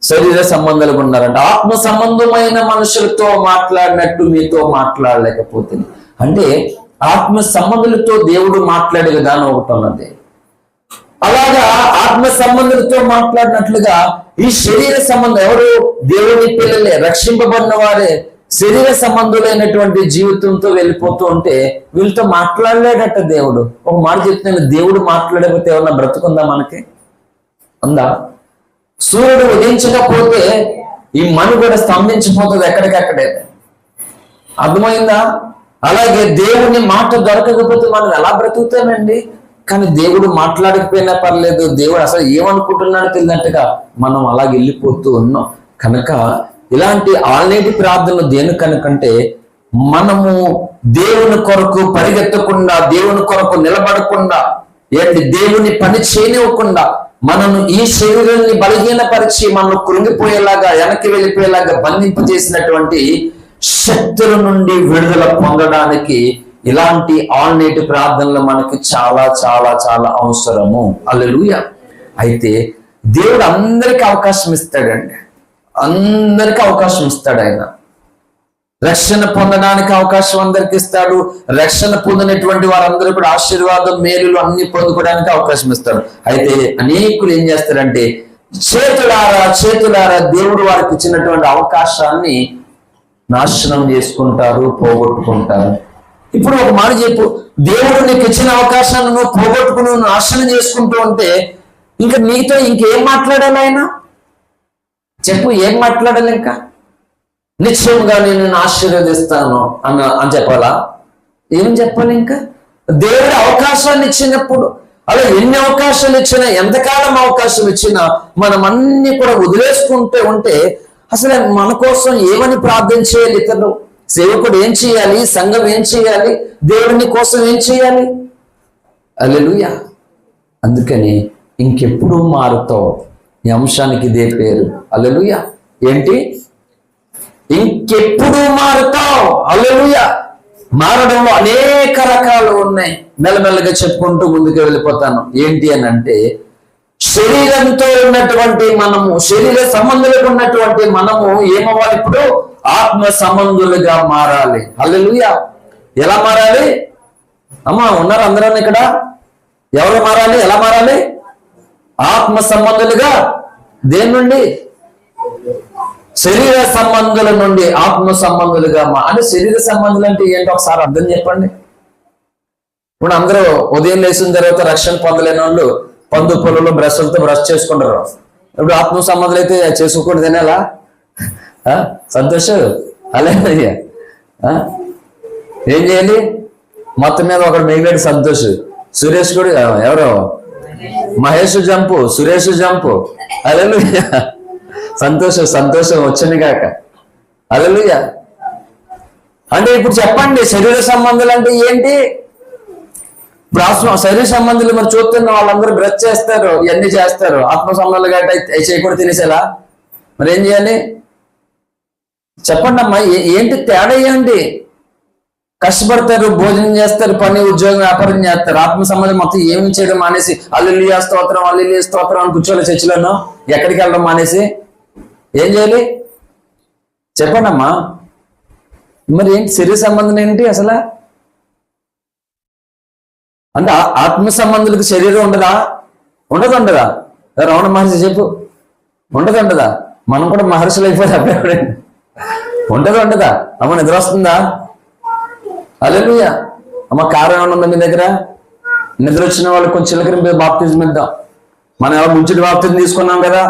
శరీర సంబంధాలుగా ఉన్నారంట. ఆత్మ సంబంధమైన మనుషులతో మాట్లాడినట్టు మీతో మాట్లాడలేకపోతుంది. అంటే ఆత్మ సంబంధులతో దేవుడు మాట్లాడే విధానం ఒకటి ఉన్నది. అలాగా ఆత్మ సంబంధులతో మాట్లాడినట్లుగా ఈ శరీర సంబంధం ఎవరు దేవుని పిల్లలే, రక్షింపబడిన వారే శరీర సంబంధులైనటువంటి జీవితంతో వెళ్ళిపోతూ ఉంటే వీళ్ళతో మాట్లాడలేడట దేవుడు. ఒక మాట చెప్తున్నాను, దేవుడు మాట్లాడకపోతే ఏమన్నా బ్రతుకుందా మనకి? ఉందా? సూర్యుడు ఉదయించకపోతే ఈ మనుగడ స్తంభించిపోతుంది ఎక్కడికక్కడే. అర్థమైందా? అలాగే దేవుని మాట దొరకకపోతే మనం ఎలా బ్రతుకుతామండి? కానీ దేవుడు మాట్లాడకపోయినా పర్లేదు, దేవుడు అసలు ఏమనుకుంటున్నాడో తెలియనట్టుగా మనం అలాగే వెళ్ళిపోతూ ఉన్నాం. కనుక ఇలాంటి ఆల్నేటి ప్రార్థనలు దేని కనుకంటే మనము దేవుని కొరకు పరిగెత్తకుండా, దేవుని కొరకు నిలబడకుండా, దేవుని పని చేయనివ్వకుండా మనను ఈ శరీరాన్ని బలహీనపరిచి మనం కృంగిపోయేలాగా వెనక్కి వెళ్ళిపోయేలాగా బంధింపజేసినటువంటి శక్తుల నుండి విడుదల పొందడానికి ఇలాంటి ఆల్నేటి ప్రార్థనలు మనకి చాలా చాలా చాలా అవసరము. హల్లెలూయా. అయితే దేవుడు అందరికీ అవకాశం ఇస్తాడండి, అందరికీ అవకాశం ఇస్తాడు. ఆయన రక్షణ పొందడానికి అవకాశం అందరికి ఇస్తాడు. రక్షణ పొందినటువంటి వారందరూ కూడా ఆశీర్వాదం మేలులు అన్ని పొందుకోవడానికి అవకాశం ఇస్తాడు. అయితే అనేకులు ఏం చేస్తారంటే చేతులారా దేవుడు వారికి ఇచ్చినటువంటి అవకాశాన్ని నాశనం చేసుకుంటారు, పోగొట్టుకుంటారు. ఇప్పుడు ఒక మాట చెప్పు, దేవుడు నీకు ఇచ్చిన అవకాశాన్ని నువ్వు పోగొట్టుకుని నాశనం చేసుకుంటూ ఉంటే ఇంకా నీతో ఇంకేం మాట్లాడాలి ఆయన? చెప్పు, ఏం మాట్లాడాలి? ఇంకా నిశ్చయంగా నేను ఆశీర్వదిస్తాను అని చెప్పాలా? ఏం చెప్పాలి? ఇంకా దేవుడు అవకాశాన్ని ఇచ్చినప్పుడు, అలా ఎన్ని అవకాశాలు ఇచ్చినా, ఎంతకాలం అవకాశం ఇచ్చినా మనం అన్ని కూడా వదిలేసుకుంటూ ఉంటే అసలు మన కోసం ఏమని ప్రార్థన చేయాలి? ఇతరులు సేవకుడు ఏం చేయాలి? సంఘం ఏం చేయాలి? దేవుడిని కోసం ఏం చేయాలి? హల్లెలూయా. అందుకని ఇంకెప్పుడు మారుతావు, ఈ అంశానికి ఇదే పేరు. హల్లెలూయా. ఏంటి? ఇంకెప్పుడు మారుతావు. హల్లెలూయా. మారడంలో అనేక రకాలు ఉన్నాయి, మెల్లమెల్లగా చెప్పుకుంటూ ముందుకు వెళ్ళిపోతాను. ఏంటి అని అంటే శరీరంతో ఉన్నటువంటి మనము, శరీర సంబంధులకు ఉన్నటువంటి మనము ఏమవ్వాలి? ఇప్పుడు ఆత్మ సంబంధులుగా మారాలి. హల్లెలూయా. ఎలా మారాలి? అమ్మా ఉన్నారు అందరూ ఇక్కడ? ఎవరు మారాలి? ఎలా మారాలి? ఆత్మ సంబంధులుగా. దేని నుండి? శరీర సంబంధుల నుండి ఆత్మ సంబంధులుగా. అంటే శరీర సంబంధులు అంటే ఏంటో ఒకసారి అర్థం చెప్పండి. ఇప్పుడు అందరూ ఉదయం లేచిన తర్వాత రక్షణ పొందలేని వాళ్ళు పందు పొలంలో బ్రష్లతో బ్రష్ చేసుకుంటారు. ఇప్పుడు ఆత్మ సంబంధాలు అయితే చేసుకోకూడదు తినేలా? సంతోషం అలాగే ఏం చేయాలి? మొత్తం మీద ఒకడు మిగిలాడు సంతోష్, సురేష్ కూడా ఎవరో మహేష్ జంపు, సురేష్ జంపు. హల్లెలూయా. సంతోషం వచ్చింది కాక. హల్లెలూయా. అంటే ఇప్పుడు చెప్పండి, శరీర సంబంధాలు అంటే ఏంటి? ఇప్పుడు శరీర సంబంధాలు మరి చూస్తున్న వాళ్ళందరూ బ్రష్ చేస్తారు, ఇవన్నీ చేస్తారు. ఆత్మ సంబంధాలు గట్ట అవి చేయకూడదు, తినేసేలా. మరి ఏం చేయాలి చెప్పండి అమ్మా, ఏంటి తేడా? ఏంటి? కష్టపడతారు, భోజనం చేస్తారు, పని ఉద్యోగం వ్యాపారం చేస్తారు. ఆత్మ సంబంధం మొత్తం ఏమి చేయడం మానేసి హల్లెలూయా స్తోత్రం హల్లెలూయా స్తోత్రం అని కూర్చోవాలి చర్చిలోనో. ఎక్కడికి వెళ్ళడం మానేసి ఏం చేయాలి చెప్పండి అమ్మా. మరి ఏంటి శరీర సంబంధం ఏంటి అసలు? అంటే ఆత్మ సంబంధులకు శరీరం ఉండదా? ఉండదా? రమణ మహర్షి చెప్పు. ఉండదా? మనం కూడా మహర్షులు అయిపోతే అప్పుడే ఉండదా? అమ్మ నిద్ర వస్తుందా? హల్లెలూయా. అమ్మ కారం ఏమైనా ఉందా మీ దగ్గర? నిద్ర వచ్చిన వాళ్ళు కొంచెం చిలకరి బాప్తిజం ఇద్దాం. మనం ఎవరు ముంచుడి బాప్తిజం తీసుకున్నాం కదా,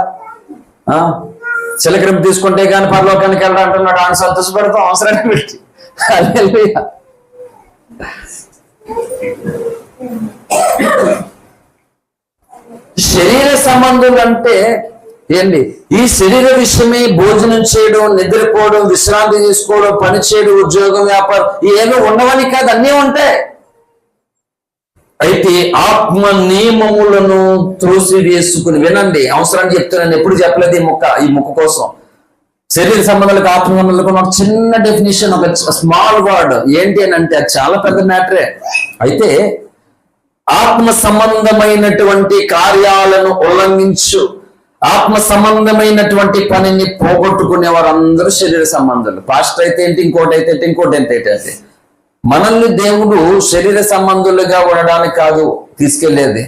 చిలకరింపు తీసుకుంటే కానీ పరలోకానికి వెళ్ళడం అంటున్నాడు. ఆయన సంతోషపడతాం అవసరాన్ని పెట్టి. హల్లెలూయా. శరీర సంబంధులు అంటే ఏంటి? ఈ శరీర విషయమే భోజనం చేయడం, నిద్రపోవడం, విశ్రాంతి తీసుకోవడం, పని చేయడం, ఉద్యోగం వ్యాపారం ఏమీ ఉండవని కాదు, అన్నీ ఉంటాయి. అయితే ఆత్మ నియమములను త్రోసి వేసుకుని వినండి. అవసరాన్ని చెప్తున్నాను, ఎప్పుడు చెప్పలేదు ఈ ముక్క కోసం. శరీర సంబంధాలకు ఆత్మ సంబంధాలకు ఒక చిన్న డెఫినేషన్, ఒక స్మాల్ వర్డ్ ఏంటి అని అంటే అది చాలా పెద్ద మ్యాటరే. అయితే ఆత్మ సంబంధమైనటువంటి కార్యాలను ఉల్లంఘించు, ఆత్మ సంబంధమైనటువంటి పనిని పోగొట్టుకునే వారందరూ శరీర సంబంధాలు. పాస్టర్ అయితే ఏంటి, ఇంకోటి అయితే ఇంకోటి ఏంటంటే మనల్ని దేవుడు శరీర సంబంధులుగా ఉండడానికి కాదు తీసుకెళ్లేది,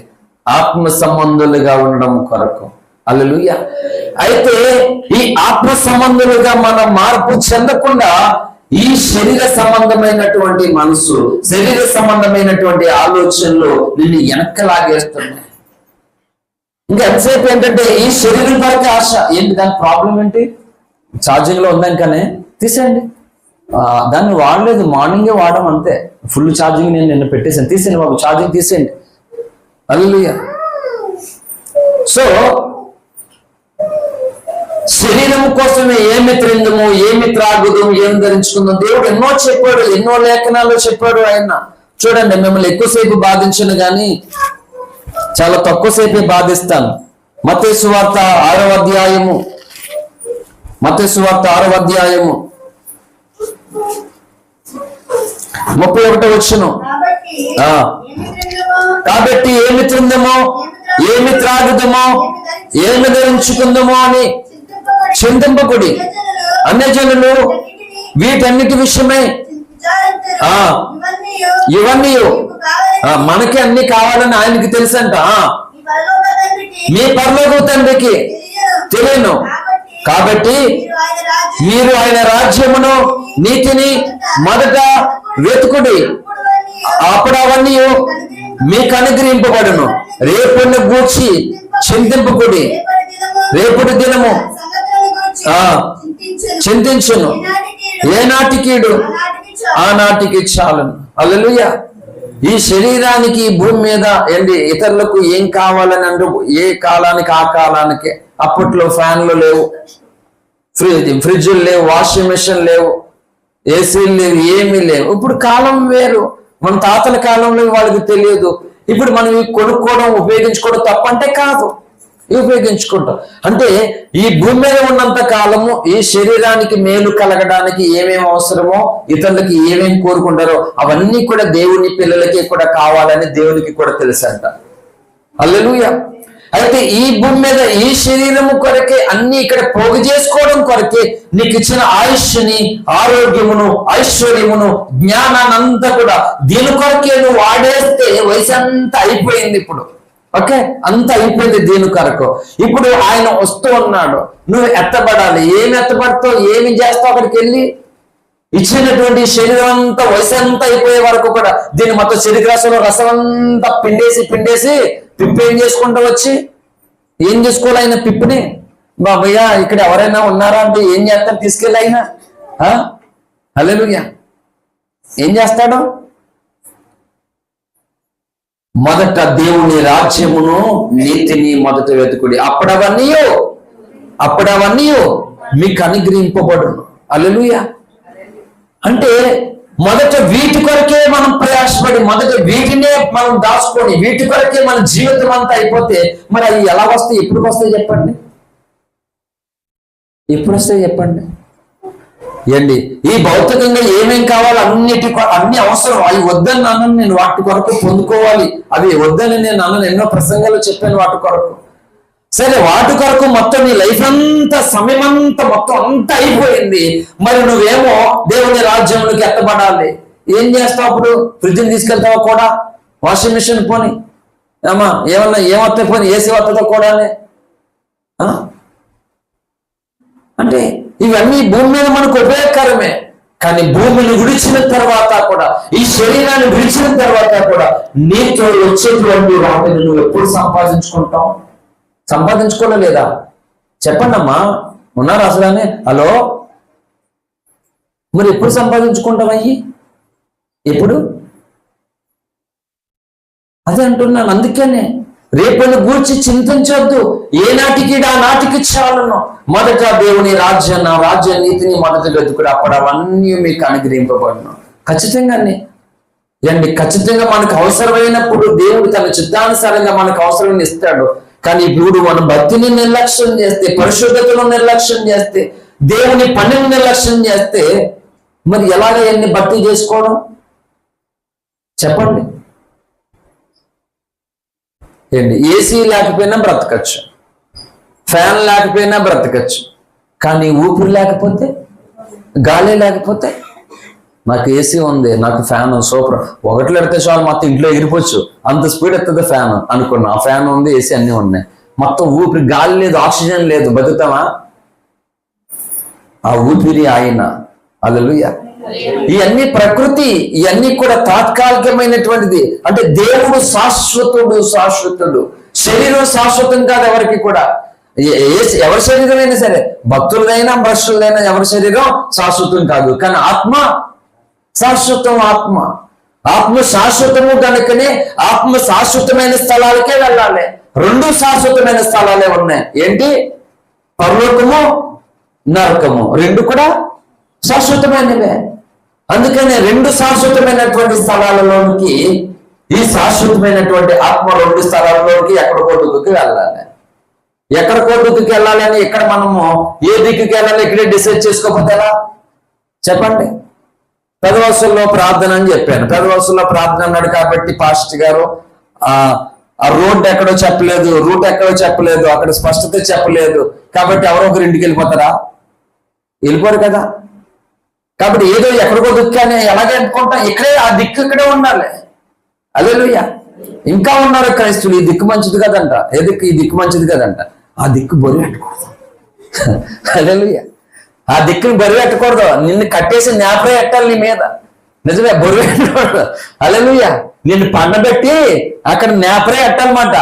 ఆత్మ సంబంధులుగా ఉండడం కొరకు. హల్లెలూయా. అయితే ఈ ఆత్మ సంబంధులుగా మనం మార్పు చెందకుండా ఈ శరీర సంబంధమైనటువంటి మనసు, శరీర సంబంధమైనటువంటి ఆలోచనలు నిన్ను వెనక్కలాగేస్తున్నాయి. ఇంకా ఎంతసేపు ఏంటంటే ఈ శరీరం వరకు ఆశ. ఏంటి దాని ప్రాబ్లం ఏంటి? ఛార్జింగ్ లో ఉందాకనే తీసేయండి. దాన్ని వాడలేదు, మార్నింగే వాడడం అంతే. ఫుల్ ఛార్జింగ్ నేను నిన్న పెట్టేసాను, తీసేయండి బాబు ఛార్జింగ్ తీసేయండి. హల్లెలూయా. సో శరీరం కోసమే ఏమి త్రిందము, ఏమి త్రాగుదాం, ఏమి ధరించుకుందాం దేవుడు ఎన్నో చెప్పాడు, ఎన్నో లేఖనాల్లో చెప్పాడు. ఆయన చూడండి, మిమ్మల్ని ఎక్కువసేపు బాధించను కానీ చాలా తక్కువసేపే బాధిస్తాను. మత్తయి సువార్త 6వ అధ్యాయము, మత్తయి సువార్త 6వ అధ్యాయము 31వ వచనం. కాబట్టి ఏమి తిందమో, ఏమి త్రాగుదమో, ఏమి ధరించుకుందామో అని చింతింపకుడి. అన్యజనులు వీటన్నిటి విషయమై ఇవన్నీ మనకి అన్ని కావాలని ఆయనకి తెలుసంట. మీ పరలోక తండ్రికి తెలియను. కాబట్టి మీరు ఆయన రాజ్యమును నీతిని మొదట వెతుకుడి, అప్పుడు అవన్నీ మీకు అనుగ్రహింపబడును. రేపుని గూర్చి చింతింపకుడి, రేపటి దినము చింతించును, ఏనాటికీడు ఆనాటికి చాలును. హల్లెలూయా. ఈ శరీరానికి భూమి మీద ఏంటి ఇతరులకు ఏం కావాలని అంటే ఏ కాలానికి ఆ కాలానికి. అప్పట్లో ఫ్యాన్లు లేవు, ఫ్రిడ్జ్లు లేవు, వాషింగ్ మెషిన్ లేవు, ఏసీలు లేవు, ఏమీ లేవు. ఇప్పుడు కాలం వేరు. మన తాతల కాలంలో వాళ్ళకి తెలియదు. ఇప్పుడు మనం కొనుక్కోవడం ఉపయోగించుకోవడం తప్పంటే కాదు, ఉపయోగించుకుంటాం. అంటే ఈ భూమి మీద ఉన్నంత కాలము ఈ శరీరానికి మేలు కలగడానికి ఏమేమి అవసరమో, ఇతరులకి ఏమేమి కోరుకుంటారో అవన్నీ కూడా దేవుని పిల్లలకి కూడా కావాలని దేవునికి కూడా తెలుసంట. హల్లెలూయా. అయితే ఈ భూమి మీద ఈ శరీరము కొరకే అన్ని ఇక్కడ పోగు చేసుకోవడం కొరకే నీకు ఇచ్చిన ఆయుష్ని, ఆరోగ్యమును, ఐశ్వర్యమును, జ్ఞానాన్ని అంతా కూడా దీని కొరకే నువ్వు వాడేస్తే వయసు అంతా అయిపోయింది. ఇప్పుడు ఓకే, అంత అయిపోయింది దీని కొరకు. ఇప్పుడు ఆయన వస్తూ ఉన్నాడు, నువ్వు ఎత్తబడాలి. ఏమి ఎత్తబడతావు, ఏమి చేస్తావు? అక్కడికి వెళ్ళి ఇచ్చినటువంటి శరీరం అంతా వయసు అంతా అయిపోయే వరకు కూడా దీన్ని మొత్తం శరీరరసంలో రసం అంతా పిండేసి పిప్పి ఏం చేసుకుంటూ వచ్చి ఏం చేసుకోవాలి ఆయన పిప్పిని? బాబయ్య ఇక్కడ ఎవరైనా ఉన్నారా అంటే ఏం చేస్తారు? తీసుకెళ్ళి ఆయన హల్లెలూయా ఏం చేస్తాడు? మొదట దేవుని రాజ్యమును నీతిని మొదట వెతుకుడి, అప్పుడవన్నీ మీకు అనుగ్రహింపబడును. హల్లెలూయా. అంటే మొదట వీటి కొరకే మనం ప్రయాసపడి, మొదట వీటినే మనం దాచుకొని, వీటి కొరకే మన జీవితం అంతా అయిపోతే మరి అవి ఎలా వస్తాయి? ఎప్పుడు వస్తాయి చెప్పండి? ఎప్పుడు వస్తాయి చెప్పండి? ఏంటి ఈ భౌతికంగా ఏమేం కావాలి అన్ని అవసరం, అవి వద్దని అన్నను నేను వాటి కొరకు పొందుకోవాలి, అవి వద్దని నేను అన్నను ఎన్నో ప్రసంగాలు చెప్పాను వాటి కొరకు. సరే, వాటి కొరకు మొత్తం నీ లైఫ్ అంతా, సమయం అంతా మొత్తం అంతా అయిపోయింది. మరి నువ్వేమో దేవుని రాజ్యంలోకి ఎత్తబడాలి. ఏం చేస్తావు అప్పుడు? ఫ్రిడ్జ్ని తీసుకెళ్తావా కూడా? వాషింగ్ మిషన్ పోని ఏమా ఏమన్నా ఏమొస్తాయి పోని, ఏసీ వస్తుందో కూడానే. అంటే ఇవన్నీ భూమి మీద మనకు ఉపయోగకరమే. కానీ భూమిని విడిచిన తర్వాత కూడా, ఈ శరీరాన్ని విడిచిన తర్వాత కూడా నీతో వచ్చేటువంటి వాటిని నువ్వు ఎప్పుడు సంపాదించుకుంటావు? సంపాదించుకోలేదా? చెప్పండి అమ్మా, ఉన్నారు అసలు? హలో, మరి ఎప్పుడు సంపాదించుకుంటామయ్యి? ఎప్పుడు? అదే అంటున్నాను. అందుకనే రేపటి గూర్చి చింతించొద్దు, ఏ నాటికి ఆ నాటికి చాలును. మొదట దేవుని రాజ్య నీతిని మొదట వెతుకుడు, అప్పుడు అవన్నీ మీకు అనుగ్రహింపబడును. ఖచ్చితంగానే అండి, ఖచ్చితంగా మనకు అవసరమైనప్పుడు దేవుడు తన చిత్తానుసారంగా మనకు అవసరం ఇస్తాడు. కానీ ఇప్పుడు మనం భక్తిని నిర్లక్ష్యం చేస్తే, పరిశుద్ధతను నిర్లక్ష్యం చేస్తే, దేవుని పనిని నిర్లక్ష్యం చేస్తే మరి ఎలాగ ఎన్ని భక్తి చేసుకోవడం? చెప్పండి. ఏంటి, ఏసీ లేకపోయినా బ్రతకచ్చు, ఫ్యాన్ లేకపోయినా బ్రతకచ్చు, కానీ ఊపిరి లేకపోతే, గాలి లేకపోతే, నాకు ఏసీ ఉంది, నాకు ఫ్యాన్ సూపర్, ఒకటి పెడితే చాలు మొత్తం ఇంట్లో ఎగిరిపోవచ్చు, అంత స్పీడ్ ఎత్తుంది ఫ్యాన్ అనుకున్నా. ఆ ఫ్యాన్ ఉంది, ఏసీ అన్నీ ఉన్నాయి, మొత్తం ఊపిరి, గాలి లేదు, ఆక్సిజన్ లేదు, బతుకుతామా? ఆ ఊపిరి ఆయన. హల్లెలూయా. ఇవన్నీ ప్రకృతి, ఇవన్నీ కూడా తాత్కాలికమైనటువంటిది. అంటే దేవుడు శాశ్వతుడు, శరీరం శాశ్వతం కాదు ఎవరికి కూడా. ఎవరి శరీరం అయినా సరే, భక్తులదైనా భ్రష్టులదైనా ఎవరి శరీరం శాశ్వతం కాదు. కానీ ఆత్మ శాశ్వతం. ఆత్మ శాశ్వతము కనుకనే ఆత్మ శాశ్వతమైన స్థలాలకే వెళ్ళాలి. రెండు శాశ్వతమైన స్థలాలే ఉన్నాయి. ఏంటి? పరలోకము, నరకము, రెండు కూడా శాశ్వతమైనవే. అందుకనే రెండు శాశ్వతమైనటువంటి స్థలాలలోనికి, ఈ శాశ్వతమైనటువంటి ఆత్మ రెండు స్థలాలలోకి ఎక్కడికో దిక్కుకి వెళ్ళాలి. ఎక్కడికో దిక్కుకి వెళ్ళాలి అని ఇక్కడ మనము ఏ దిక్కుకి వెళ్ళాలి ఇక్కడే డిసైడ్ చేసుకోకపోతేలా? చెప్పండి. పెదవసల్లో ప్రార్థన అని చెప్పాను. పెదవసల్లో ప్రార్థన అన్నాడు కాబట్టి పాస్టర్ గారు ఆ రోడ్ ఎక్కడో చెప్పలేదు, రూట్ ఎక్కడో చెప్పలేదు, అక్కడ స్పష్టత చెప్పలేదు కాబట్టి ఎవరో ఒకరు ఇంటికి వెళ్ళిపోతారా? వెళ్ళిపోరు కదా. కాబట్టి ఏదో ఎక్కడికో దిక్కు అని ఎలాగే అనుకుంటాం, ఇక్కడే ఆ దిక్కు ఇక్కడే ఉండాలి. హల్లెలూయా. ఇంకా ఉన్నారు క్రైస్తువులు, ఈ దిక్కు మంచిది కదంట, ఏ దిక్కు? ఈ దిక్కు మంచిది కదంట, ఆ దిక్కు బరువు పెట్టకూడదు. హల్లెలూయా. ఆ దిక్కుని బరువు పెట్టకూడదు, నిన్ను కట్టేసి నేపరే ఎట్టాలి నీ మీద. నిజమే, బరువు పెట్టకూడదు. హల్లెలూయా. నిన్ను పండబెట్టి అక్కడ నేపరే ఎట్టాలన్నమాట,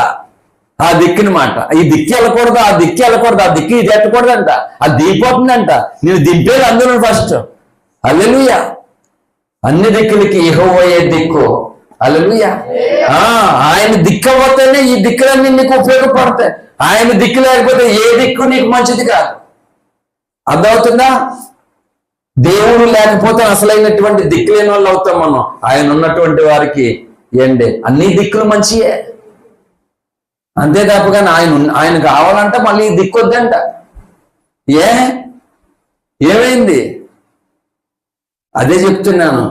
ఆ దిక్కుని మాట. ఈ దిక్కు వెళ్ళకూడదు, ఆ దిక్కు వెళ్ళకూడదు, ఆ దిక్కు ఇది ఎట్టకూడదంట, అది దిగిపోతుందంట. నేను దింపేది అందులో ఫస్ట్. హల్లెలూయా. అన్ని దిక్కులకి యెహోవాయే దిక్కు. హల్లెలూయా. ఆయన దిక్కు పోతేనే ఈ దిక్కులన్నీ నీకు ఉపయోగపడతాయి. ఆయన దిక్కు లేకపోతే ఏ దిక్కు నీకు మంచిది కాదు. అర్థమవుతుందా? దేవుడు లేకపోతే అసలైనటువంటి దిక్కు లేని వాళ్ళు అవుతాం మనం. ఆయన ఉన్నటువంటి వారికి ఏంటి అన్ని దిక్కులు మంచియే. అంతే తప్పగానే ఆయన కావాలంటే మళ్ళీ దిక్కు వద్దంట. ఏమైంది? అదే చెప్తున్నాను,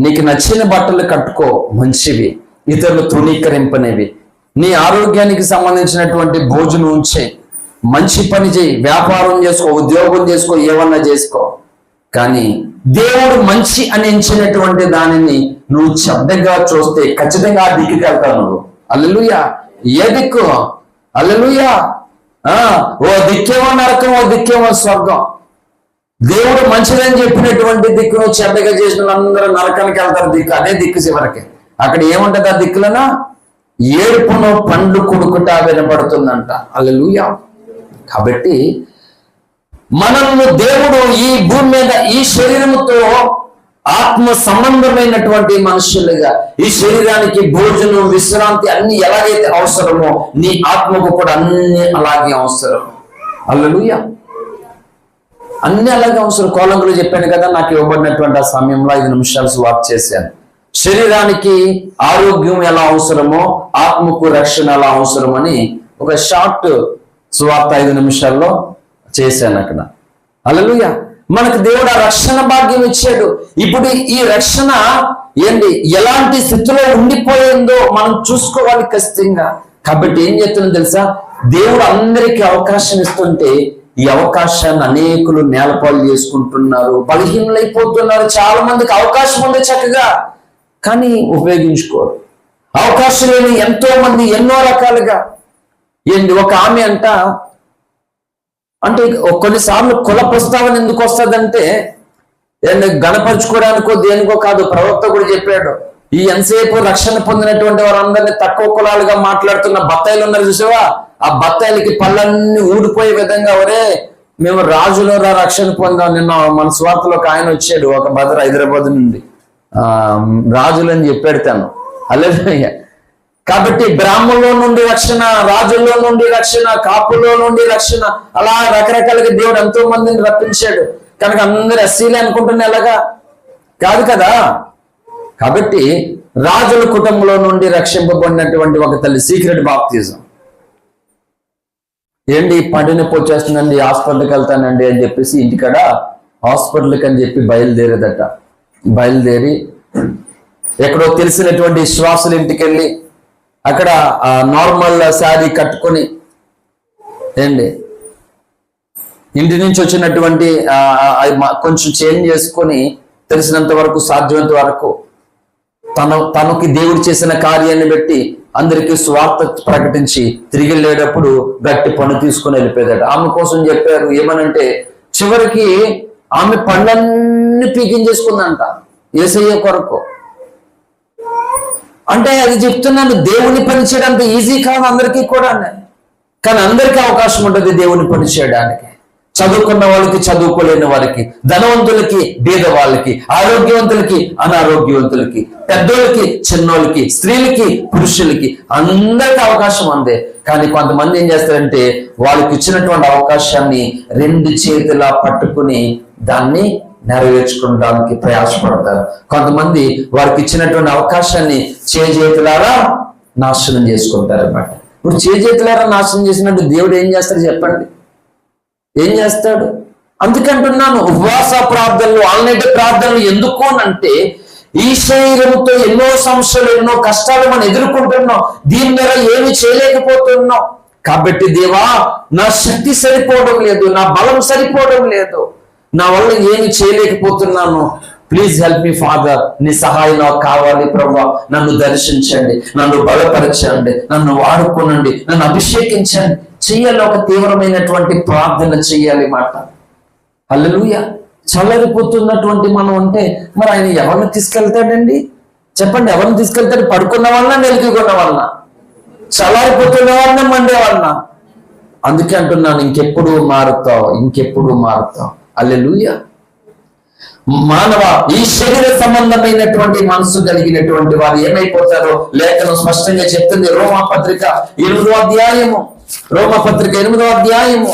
నీకు నచ్చిన బట్టలు కట్టుకో, మంచివి, ఇతరులు తృణీకరింపనేవి. నీ ఆరోగ్యానికి సంబంధించినటువంటి భోజనం ఉంచే, మంచి పని చేయి, వ్యాపారం చేసుకో, ఉద్యోగం చేసుకో, ఏమన్నా చేసుకో. కానీ దేవుడు మంచి అని ఎంచినటువంటి దానిని నువ్వు చెడ్డగా చూస్తే ఖచ్చితంగా ఆ దిక్కుకి వెళ్తావు నువ్వు. హల్లెలూయా. ఏ దిక్కు? హల్లెలూయా. ఓ దిక్కేమో నరకం, ఓ దిక్కేమో స్వర్గం. దేవుడు మంచిదని చెప్పినటువంటి దిక్కును చెడ్డగా చేసిన అందరూ నరకానికి వెళ్తారు. దిక్కు అదే దిక్కు. చివరికి అక్కడ ఏముంటది? ఆ దిక్కులనా ఏడుపును పండ్లు కొడుకుట వినపడుతుందంట. హల్లెలూయా. కాబట్టి మనల్ని దేవుడు ఈ భూమి మీద ఈ శరీరముతో ఆత్మ సంబంధమైనటువంటి మనుషులుగా, ఈ శరీరానికి భోజనం, విశ్రాంతి అన్ని ఎలాగైతే అవసరమో నీ ఆత్మకు కూడా అన్ని అలాగే అవసరం. హల్లెలూయా. అన్ని అలాగే అవసరం. కోలంగులు చెప్పాను కదా, నాకు ఇవ్వబడినటువంటి ఆ సమయంలో 5 నిమిషాలు సువార్త చేశాను. శరీరానికి ఆరోగ్యం ఎలా అవసరమో ఆత్మకు రక్షణ ఎలా అవసరమని ఒక షార్ట్ సువార్త 5 నిమిషాల్లో చేశాను అక్కడ. హల్లెలూయా. మనకు దేవుడు ఆ రక్షణ భాగ్యం ఇచ్చాడు. ఇప్పుడు ఈ రక్షణ ఎలాంటి స్థితిలో ఉండిపోయిందో మనం చూసుకోవాలి ఖచ్చితంగా. కాబట్టి ఏం చేస్తున్నాం తెలుసా, దేవుడు అందరికీ అవకాశం ఇస్తుంటే ఈ అవకాశాన్ని అనేకులు నేలపాలు చేసుకుంటున్నారు, బలహీనలైపోతున్నారు. చాలా మందికి అవకాశం ఉంది చక్కగా, కానీ ఉపయోగించుకోరు. అవకాశం లేని ఎంతో మంది ఎన్నో రకాలుగా. ఒక ఆమె అంటే కొన్నిసార్లు కుల ప్రస్తావన ఎందుకు వస్తుందంటే గణపరుచుకోవడానికో దేనికో కాదు. ప్రవక్త కూడా చెప్పాడు, ఈ ఎంతసేపు రక్షణ పొందినటువంటి వారందరినీ తక్కువ కులాలుగా మాట్లాడుతున్న బత్తాయిలు ఉన్నారు చూసావా, ఆ బత్తాయిలకి పళ్ళన్నీ ఊడిపోయే విధంగా మేము రాజులో రక్షణ పొందాం. నిన్న మన స్వార్థలో ఒక ఆయన వచ్చాడు, ఒక బదర్ హైదరాబాద్ నుండి రాజులని చెప్పాడు తను. హల్లెలూయా. కాబట్టి బ్రాహ్మణులో నుండి రక్షణ, రాజుల్లో నుండి రక్షణ, కాపుల్లో నుండి రక్షణ, అలా రకరకాలుగా దేవుడు ఎంతో మందిని రప్పించాడు. కనుక అందరు ఎస్సీలే అనుకుంటున్నా ఎలాగా కాదు కదా. కాబట్టి రాజుల కుటుంబంలో నుండి రక్షింపబడినటువంటి ఒక తల్లి సీక్రెట్ బాప్తిజం. పంటి నొప్పి వచ్చేస్తుందండి, హాస్పిటల్కి వెళ్తానండి అని చెప్పేసి ఇంటికాడ హాస్పిటల్కి అని చెప్పి బయలుదేరి ఎక్కడో తెలిసినటువంటి విశ్వాసుల ఇంటికి వెళ్ళి అక్కడ నార్మల్ శారీ కట్టుకొని ఇంటి నుంచి వచ్చినటువంటి కొంచెం చేంజ్ చేసుకొని తెలిసినంత వరకు సాధ్యమైనంత వరకు తనకి దేవుడు చేసిన కార్యాన్ని బట్టి అందరికీ స్వార్థ ప్రకటించి తిరిగి వెళ్ళేటప్పుడు గట్టి పన్ను తీసుకుని వెళ్ళిపోయాడు. ఆమె కోసం చెప్పారు ఏమనంటే, చివరికి ఆమె పళ్ళన్నీ పీకించేసుకుందంట యేసయ్య కొరకు. అంటే అది చెప్తున్నాను, దేవుని పని చేయడానికి ఈజీ కాదు అందరికీ కూడా, కానీ అందరికీ అవకాశం ఉంటుంది దేవుని పని చేయడానికి. చదువుకున్న వాళ్ళకి, చదువుకోలేని వారికి, ధనవంతులకి, బీద వాళ్ళకి, ఆరోగ్యవంతులకి, అనారోగ్యవంతులకి, పెద్దోళ్ళకి, చిన్నోళ్ళకి, స్త్రీలకి, పురుషులకి, అందరికీ అవకాశం అందే. కానీ కొంతమంది ఏం చేస్తారంటే వాళ్ళకి ఇచ్చినటువంటి అవకాశాన్ని రెండు చేతులా పట్టుకుని దాన్ని నెరవేర్చుకోవడానికి ప్రయాసపడతారు. కొంతమంది వారికి ఇచ్చినటువంటి అవకాశాన్ని చేతులారా నాశనం చేసుకుంటారు అన్నమాట. ఇప్పుడు చేతులారా నాశనం చేసినట్టు దేవుడు ఏం చేస్తాడు చెప్పండి? ఏం చేస్తాడు? అందుకంటున్నాను, ఉపవాస ప్రార్థనలు, ఆల్నైట్ ప్రార్థనలు ఎందుకు అంటే ఈ శరీరంతో ఎన్నో సమస్యలు, ఎన్నో కష్టాలు మనం ఎదుర్కొంటున్నాం. దీని మీద ఏమి చేయలేకపోతున్నాం. కాబట్టి దేవా, నా శక్తి సరిపోవడం లేదు, నా బలం సరిపోవడం లేదు, నా వల్ల ఏమి చేయలేకపోతున్నాను, ప్లీజ్ హెల్ప్ మీ ఫాదర్, నీ సహాయం నాకు కావాలి ప్రభువా, నన్ను దర్శించండి, నన్ను బలపరచండి, నన్ను వాడుకోనండి, నన్ను అభిషేకించండి చెయ్యాలి. ఒక తీవ్రమైనటువంటి ప్రార్థన చెయ్యాలి మాట. హల్లెలూయా. చల్లరిపోతున్నటువంటి మనం అంటే మరి ఆయన ఎవరిని తీసుకెళ్తాడండి చెప్పండి? ఎవరిని తీసుకెళ్తాడు? పడుకున్న వాళ్ళ, మెలికిగొన్న వాళ్ళ, చల్లారిపోతున్న వాళ్ళ, మండే వాళ్ళ? అందుకే అంటున్నాను, ఇంకెప్పుడు మారుతావు, ఇంకెప్పుడు మారుతావు. హల్లెలూయా. మానవ ఈ శరీర సంబంధమైనటువంటి మనసు కలిగినటువంటి వారు ఏమైపోతారో లేఖనం స్పష్టంగా చెప్తుంది. రోమాపత్రిక 8వ అధ్యాయము, రోమాపత్రిక 8వ అధ్యాయము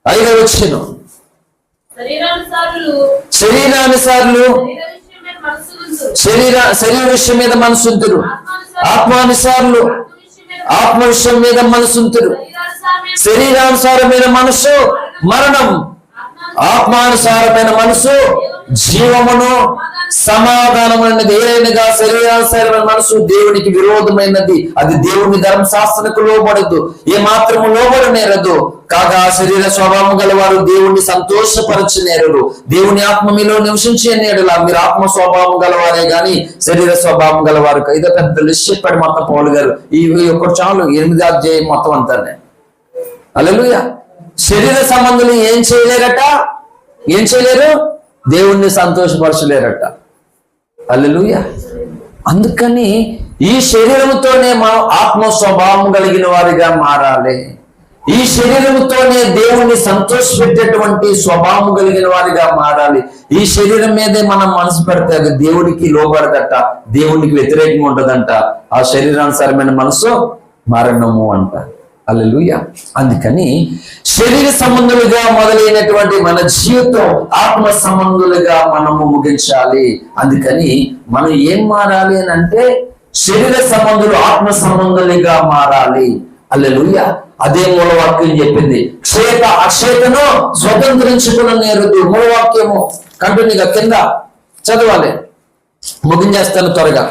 5వ వచనం. శరీరానుసారులు శరీర విషయం మీద మనసుంతురు, ఆత్మానుసారులు ఆత్మ విషయం మీద మనసుంతురు. శరీరానుసారమైన మనసు మరణం, ఆత్మానుసారమైన మనసు జీవమును సమాధానమైనది. ఏదైనగా శరీరానుసారమైన మనసు దేవునికి విరోధమైనది, అది దేవుని ధర్మశాస్త్రకు లోబడదు, ఏ మాత్రము లోబడనేరదు. కాగా శరీర స్వభావం గలవారు దేవుణ్ణి సంతోషపరచనేరరు. దేవుని ఆత్మ మీలో నివసించేనేరులా మీరు ఆత్మ స్వభావం గలవారే గాని శరీర స్వభావం గలవారు. ఇదో పెద్ద లిస్ట్ చెప్పాడు మొత్తం పౌలు గారు. ఈ ఒక్కటి చాలు, 8వ అధ్యాయం మొత్తం అంతానే. హల్లెలూయా. శరీర సంబంధులు ఏం చేయలేరట? ఏం చేయలేరు? దేవుణ్ణి సంతోషపరచలేరట. హల్లెలూయా. అందుకని ఈ శరీరంతోనే మనం ఆత్మ స్వభావం కలిగిన వారిగా మారాలి. ఈ శరీరంతోనే దేవుణ్ణి సంతోషపెట్టేటువంటి స్వభావం కలిగిన వారిగా మారాలి. ఈ శరీరం మీదే మనం మనసు పెడితే అది దేవునికి లోబడదట, దేవునికి వ్యతిరేకంగా ఉంటదంట. ఆ శరీరానుసారమైన మనసు మరణము అంట. హల్లెలూయా. అందుకని శరీర సంబంధులుగా మొదలైనటువంటి మన జీవితం ఆత్మ సంబంధులుగా మనము ముగించాలి. అందుకని మనం ఏం మారాలి అని అంటే శరీర సంబంధులు ఆత్మ సంబంధులుగా మారాలి. హల్లెలూయా. అదే మూలవాక్యం చెప్పింది. క్షేత అక్షేతను స్వతంత్రించుకున్న నేరుదు. మూలవాక్యము కంటిన్యూగా కింద చదవాలి, ముగించేస్తాను త్వరగా.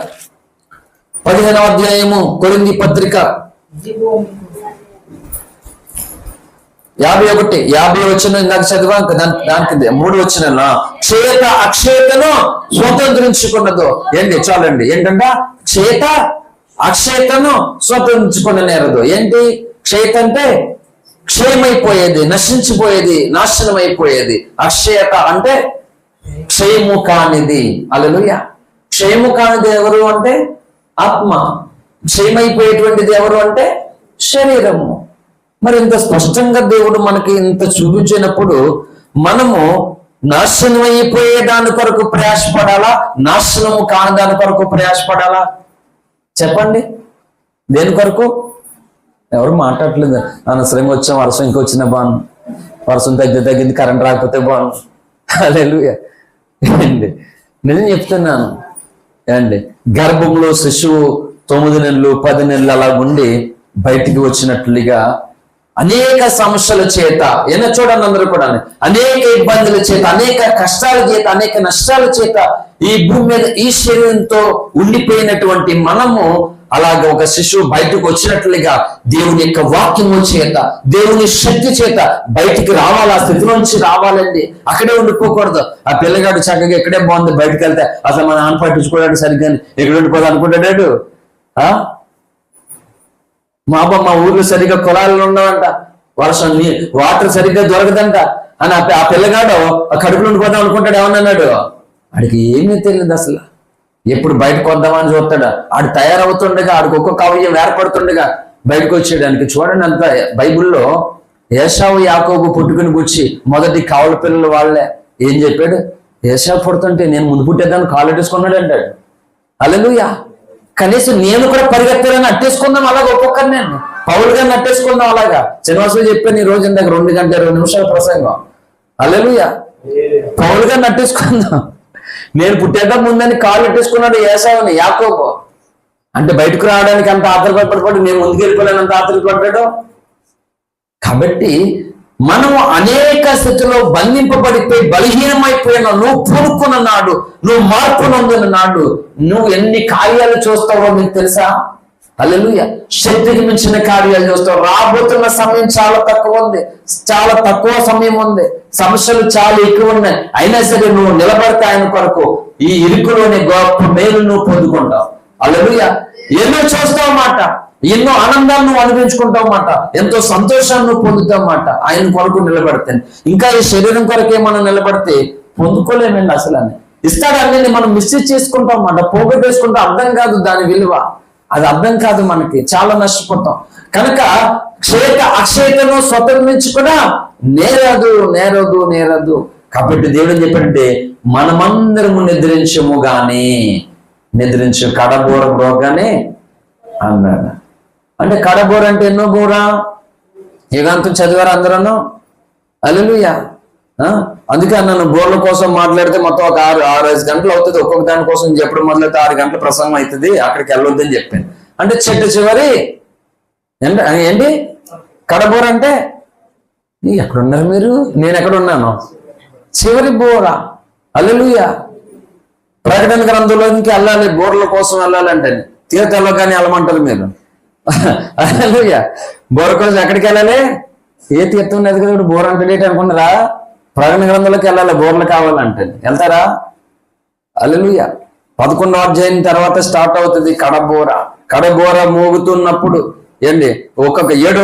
15వ అధ్యాయము కొరింథీ పత్రిక 50 వచనం ఇందాక చదివా, దానికి 3 వచనం. క్షేత అక్షేతను స్వతంత్రించుకున్నదో. ఏంటి చాలండి, ఏంటంట? క్షేత అక్షేతను స్వతంత్రించుకున్న నేరదు. ఏంటి క్షేత అంటే? క్షయమైపోయేది, నశించిపోయేది, నాశనం అయిపోయేది. అక్షేత అంటే క్షయము కానిది. హల్లెలూయా. క్షయము కానిది ఎవరు అంటే ఆత్మ, క్షయమైపోయేటువంటిది ఎవరు అంటే శరీరము. మరి ఇంత స్పష్టంగా దేవుడు మనకి ఇంత చూపించినప్పుడు మనము నాశనం అయిపోయే దాని కొరకు ప్రయాసపడాలా, నాశనము కాని దాని కొరకు ప్రయాసపడాలా? చెప్పండి, దేని కొరకు? ఎవరు మాట్లాడలేదు. అనవసరంగా వచ్చాం, వర్షం ఇంకొచ్చిన బాను, వర్షం తగ్గింది, కరెంట్ రాకపోతే బాను. హల్లెలూయా. ఏండి నేను చెప్తున్నాను ఏండి, గర్భంలో శిశువు 9 నెలలు 10 నెలలు అలా ఉండి బయటికి వచ్చినట్లుగా అనేక సమస్యల చేత, చూడండి అందరూ కూడా అనేక ఇబ్బందుల చేత, అనేక కష్టాల చేత, అనేక నష్టాల చేత ఈ భూమి మీద ఈ శరీరంతో ఉండిపోయినటువంటి మనము అలాగ ఒక శిశువు బయటకు వచ్చినట్లుగా దేవుని యొక్క వాక్యము చేత, దేవుని శక్తి చేత బయటికి రావాలి. ఆ స్థితిలోంచి రావాలండి. అక్కడే ఉండిపోకూడదు. ఆ పిల్లగాడు చక్కగా ఎక్కడే బాగుంది, బయటకు వెళ్తే అసలు మన నాన్న పట్టించుకోవడానికి సరిగ్గా ఎక్కడ ఉండిపోదు అనుకుంటాడు. మా ఊర్లో సరిగ్గా కుళాయిలు ఉండవంట, వర్షం వాటర్ సరిగ్గా దొరకదంట అని ఆ పిల్లగాడు ఆ కడుపులో ఉండిపోదాం అనుకుంటాడు. ఏమన్నాడు? ఆడికి ఏమీ తెలియదు అసలు. ఎప్పుడు బయటకు వద్దామని చూస్తాడు. ఆడు తయారవుతుండగా, ఆడికి ఒక్కొక్క అవయం ఏర్పడుతుండగా బయటకు వచ్చేయడానికి. చూడండి, అంత బైబిల్లో ఏశావు యాకోబు పుట్టుకుని కూర్చి మొదటి కావల పిల్లలు వాళ్ళే. ఏం చెప్పాడు? ఏశావు పుడుతుంటే నేను ముందు పుట్టేద్దాన్ని కాలెట్టేసుకున్నాడు అంటాడు. హల్లెలూయా. కనీసం నేను కూడా పరిగెత్తాలని అట్టేసుకుందాం అలాగా, ఒక్కొక్కరు నేను పౌలు గారిని అట్టేసుకుందాం అలాగా. శ్రీనివాసులు చెప్పాను ఈ రోజు ఇందాక 2 గంటల 20 నిమిషాల ప్రసంగం. హల్లెలూయా. పౌలు గారిని అట్టేసుకుందాం. నేను పుట్టేద్దాం ముందని కాళ్ళు అట్టేసుకున్నాడు ఏశావుని యాకోబు. అంటే బయటకు రావడానికి అంత ఆతరపడ్డాడు, నేను ముందుకు వెళ్ళిపోలేను అంత ఆతరపడ్డాడు. కాబట్టి మనం అనేక స్థితిలో బంధింపబడిపోయి బలహీనమైపోయిన నువ్వు పూనుకున్న నాడు, నువ్వు మార్పు నొందిన నాడు నువ్వు ఎన్ని కార్యాలు చూస్తావో నీకు తెలుసా? హల్లెలూయా. శక్తికి మించిన కార్యాలు చూస్తావు. రాబోతున్న సమయం చాలా తక్కువ ఉంది, చాలా తక్కువ సమయం ఉంది. సమస్యలు చాలా ఎక్కువ ఉన్నాయి. అయినా సరే నువ్వు నిలబడితే ఆయన కొరకు ఈ ఇరుకులోని గొప్ప మేలు నువ్వు పొందుకుంటావు. హల్లెలూయా. ఎన్నో చూస్తావు మాట, ఎన్నో ఆనందాన్ని నువ్వు అనిపించుకుంటావు మాట, ఎంతో సంతోషాన్ని నువ్వు పొందుతావు మాట ఆయన కొరకు నిలబడితే. ఇంకా ఈ శరీరం కొరకే మనం నిలబడితే పొందుకోలేమండి అసలు. అని ఇస్తాడు అన్నీ మనం మిస్ చేసుకుంటాం మాట, పోగొట్టేసుకుంటాం. అర్థం కాదు దాని విలువ, అది అర్థం కాదు మనకి, చాలా నష్టపోతాం. కనుక క్షేత అక్షేతను స్వతంత్రించుకున్నా నేరదు నేరదు నేరదు. కాబట్టి దేవుడు ఏం చెప్పాడంటే మనమందరము నిద్రించము గాని నిద్రించు కడబోర బ్రోగానే అన్నాడు. అంటే కడబోర అంటే ఎన్నో బోర? యుగాంతం చదివారు అందరూ. హల్లెలూయా. అందుకే అన్నాను, బోర్ల కోసం మాట్లాడితే మొత్తం ఒక 6-5 గంటలు అవుతుంది. ఒక్కొక్క దాని కోసం చెప్పడం మొదలైతే 6 గంటల ప్రసంగం అవుతుంది. అక్కడికి వెళ్ళొద్దని చెప్పాను. అంటే చెట్టు చివరి ఏంటి కడబోర అంటే? ఎక్కడున్నారు మీరు? నేను ఎక్కడున్నాను? చివరి బోర. హల్లెలూయా. ప్రకటన గ్రంథంలోకి వెళ్ళాలి, బోర్ల కోసం వెళ్ళాలంటే తీర్థంలో కానీ వెళ్ళమంటారు మీరు. హల్లెలూయా. బోర కోసం ఎక్కడికి వెళ్ళాలి? ఏ తీర్థం ఉన్నది కదా బోర అంటే అనుకున్నారా? ప్రకటన గ్రంథంలోకి వెళ్ళాలి, బోర్లు కావాలంటే. వెళ్తారా? హల్లెలూయా. 11వ అధ్యాయం తర్వాత స్టార్ట్ అవుతుంది కడబోర. కడబోర మోగుతున్నప్పుడు ఏంటి ఒక్కొక్క ఏడో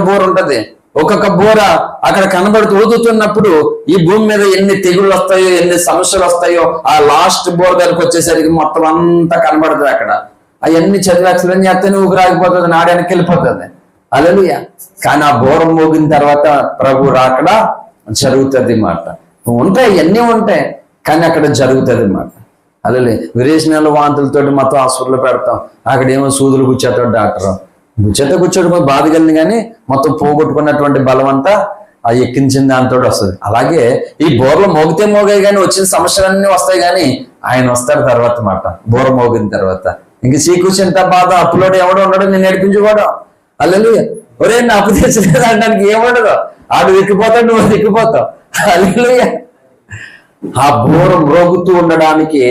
బోర ఉంటది. ఒక్కొక్క బోర అక్కడ కనబడుతూ ఊదుతున్నప్పుడు ఈ భూమి మీద ఎన్ని తెగుళ్ళు వస్తాయో, ఎన్ని సమస్యలు వస్తాయో, ఆ లాస్ట్ బోర్ దగ్గరకు వచ్చేసరికి మొత్తం అంతా కనబడుతుంది అక్కడ. అవన్నీ చదివి ఎక్స్ప్లెయిన్ చేస్తేనే ఊపిరాగిపోతుంది, నాడడానికి వెళ్ళిపోతుంది. హల్లెలూయా. కానీ ఆ బోర మోగిన తర్వాత ప్రభు రాకడ జరుగుతుంది మాట. ఉంటాయి, ఇవన్నీ ఉంటాయి, కానీ అక్కడ జరుగుతుంది మాట. అలాగే విరేచనాలు వాంతులతో మొత్తం హాస్పిటల్లో పెడతాం. అక్కడేమో సూదులు గుచ్చేస్తాడు డాక్టర్. కూర్చోడు బాధ కలిగింది, కానీ మొత్తం పోగొట్టుకున్నటువంటి బలం అంతా ఆ ఎక్కించిన దాంతో వస్తుంది. అలాగే ఈ బోర్లు మోగితే మోగాయి కానీ వచ్చిన సమస్యలన్నీ వస్తాయి, కానీ ఆయన వస్తాడు తర్వాత మాట. బోర మోగిన తర్వాత ఇంక చీకు చింత బాధ అప్పులోడు ఎవడో ఉండడు, నేను నడిపించుకోవడం. హల్లెలూయా. ఒరే నా అప్పు తెచ్చలేదు అనడానికి ఏముండదు, ఆడు దిక్కిపోతాడు, నువ్వు దిక్కిపోతావు. హల్లెలూయా. ఆ బోరం రోగుతూ ఉండడానికి,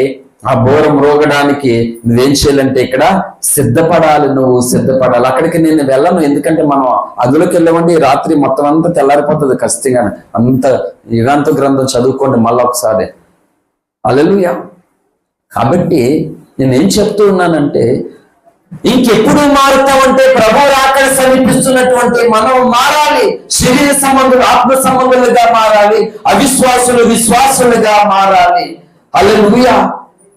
ఆ బోరం రోగడానికి నువ్వేం చేయాలంటే ఇక్కడ సిద్ధపడాలి, నువ్వు సిద్ధపడాలి. అక్కడికి నేను వెళ్ళను, ఎందుకంటే మనం అందులోకి వెళ్ళమండి రాత్రి మొత్తం అంతా తెల్లారిపోతుంది ఖచ్చితంగా. అంత యుగాంత గ్రంథం చదువుకోండి మళ్ళీ ఒకసారి. హల్లెలూయా. కాబట్టి నేనేం చెప్తూ ఉన్నానంటే, ఇంకెప్పుడు మారుతామంటే ప్రభు రాకడ సమీపిస్తున్నటువంటి మనం మారాలి. శరీర సంబంధులు ఆత్మ సంబంధులుగా మారాలి, అవిశ్వాసులు విశ్వాసులుగా మారాలి. హల్లెలూయా.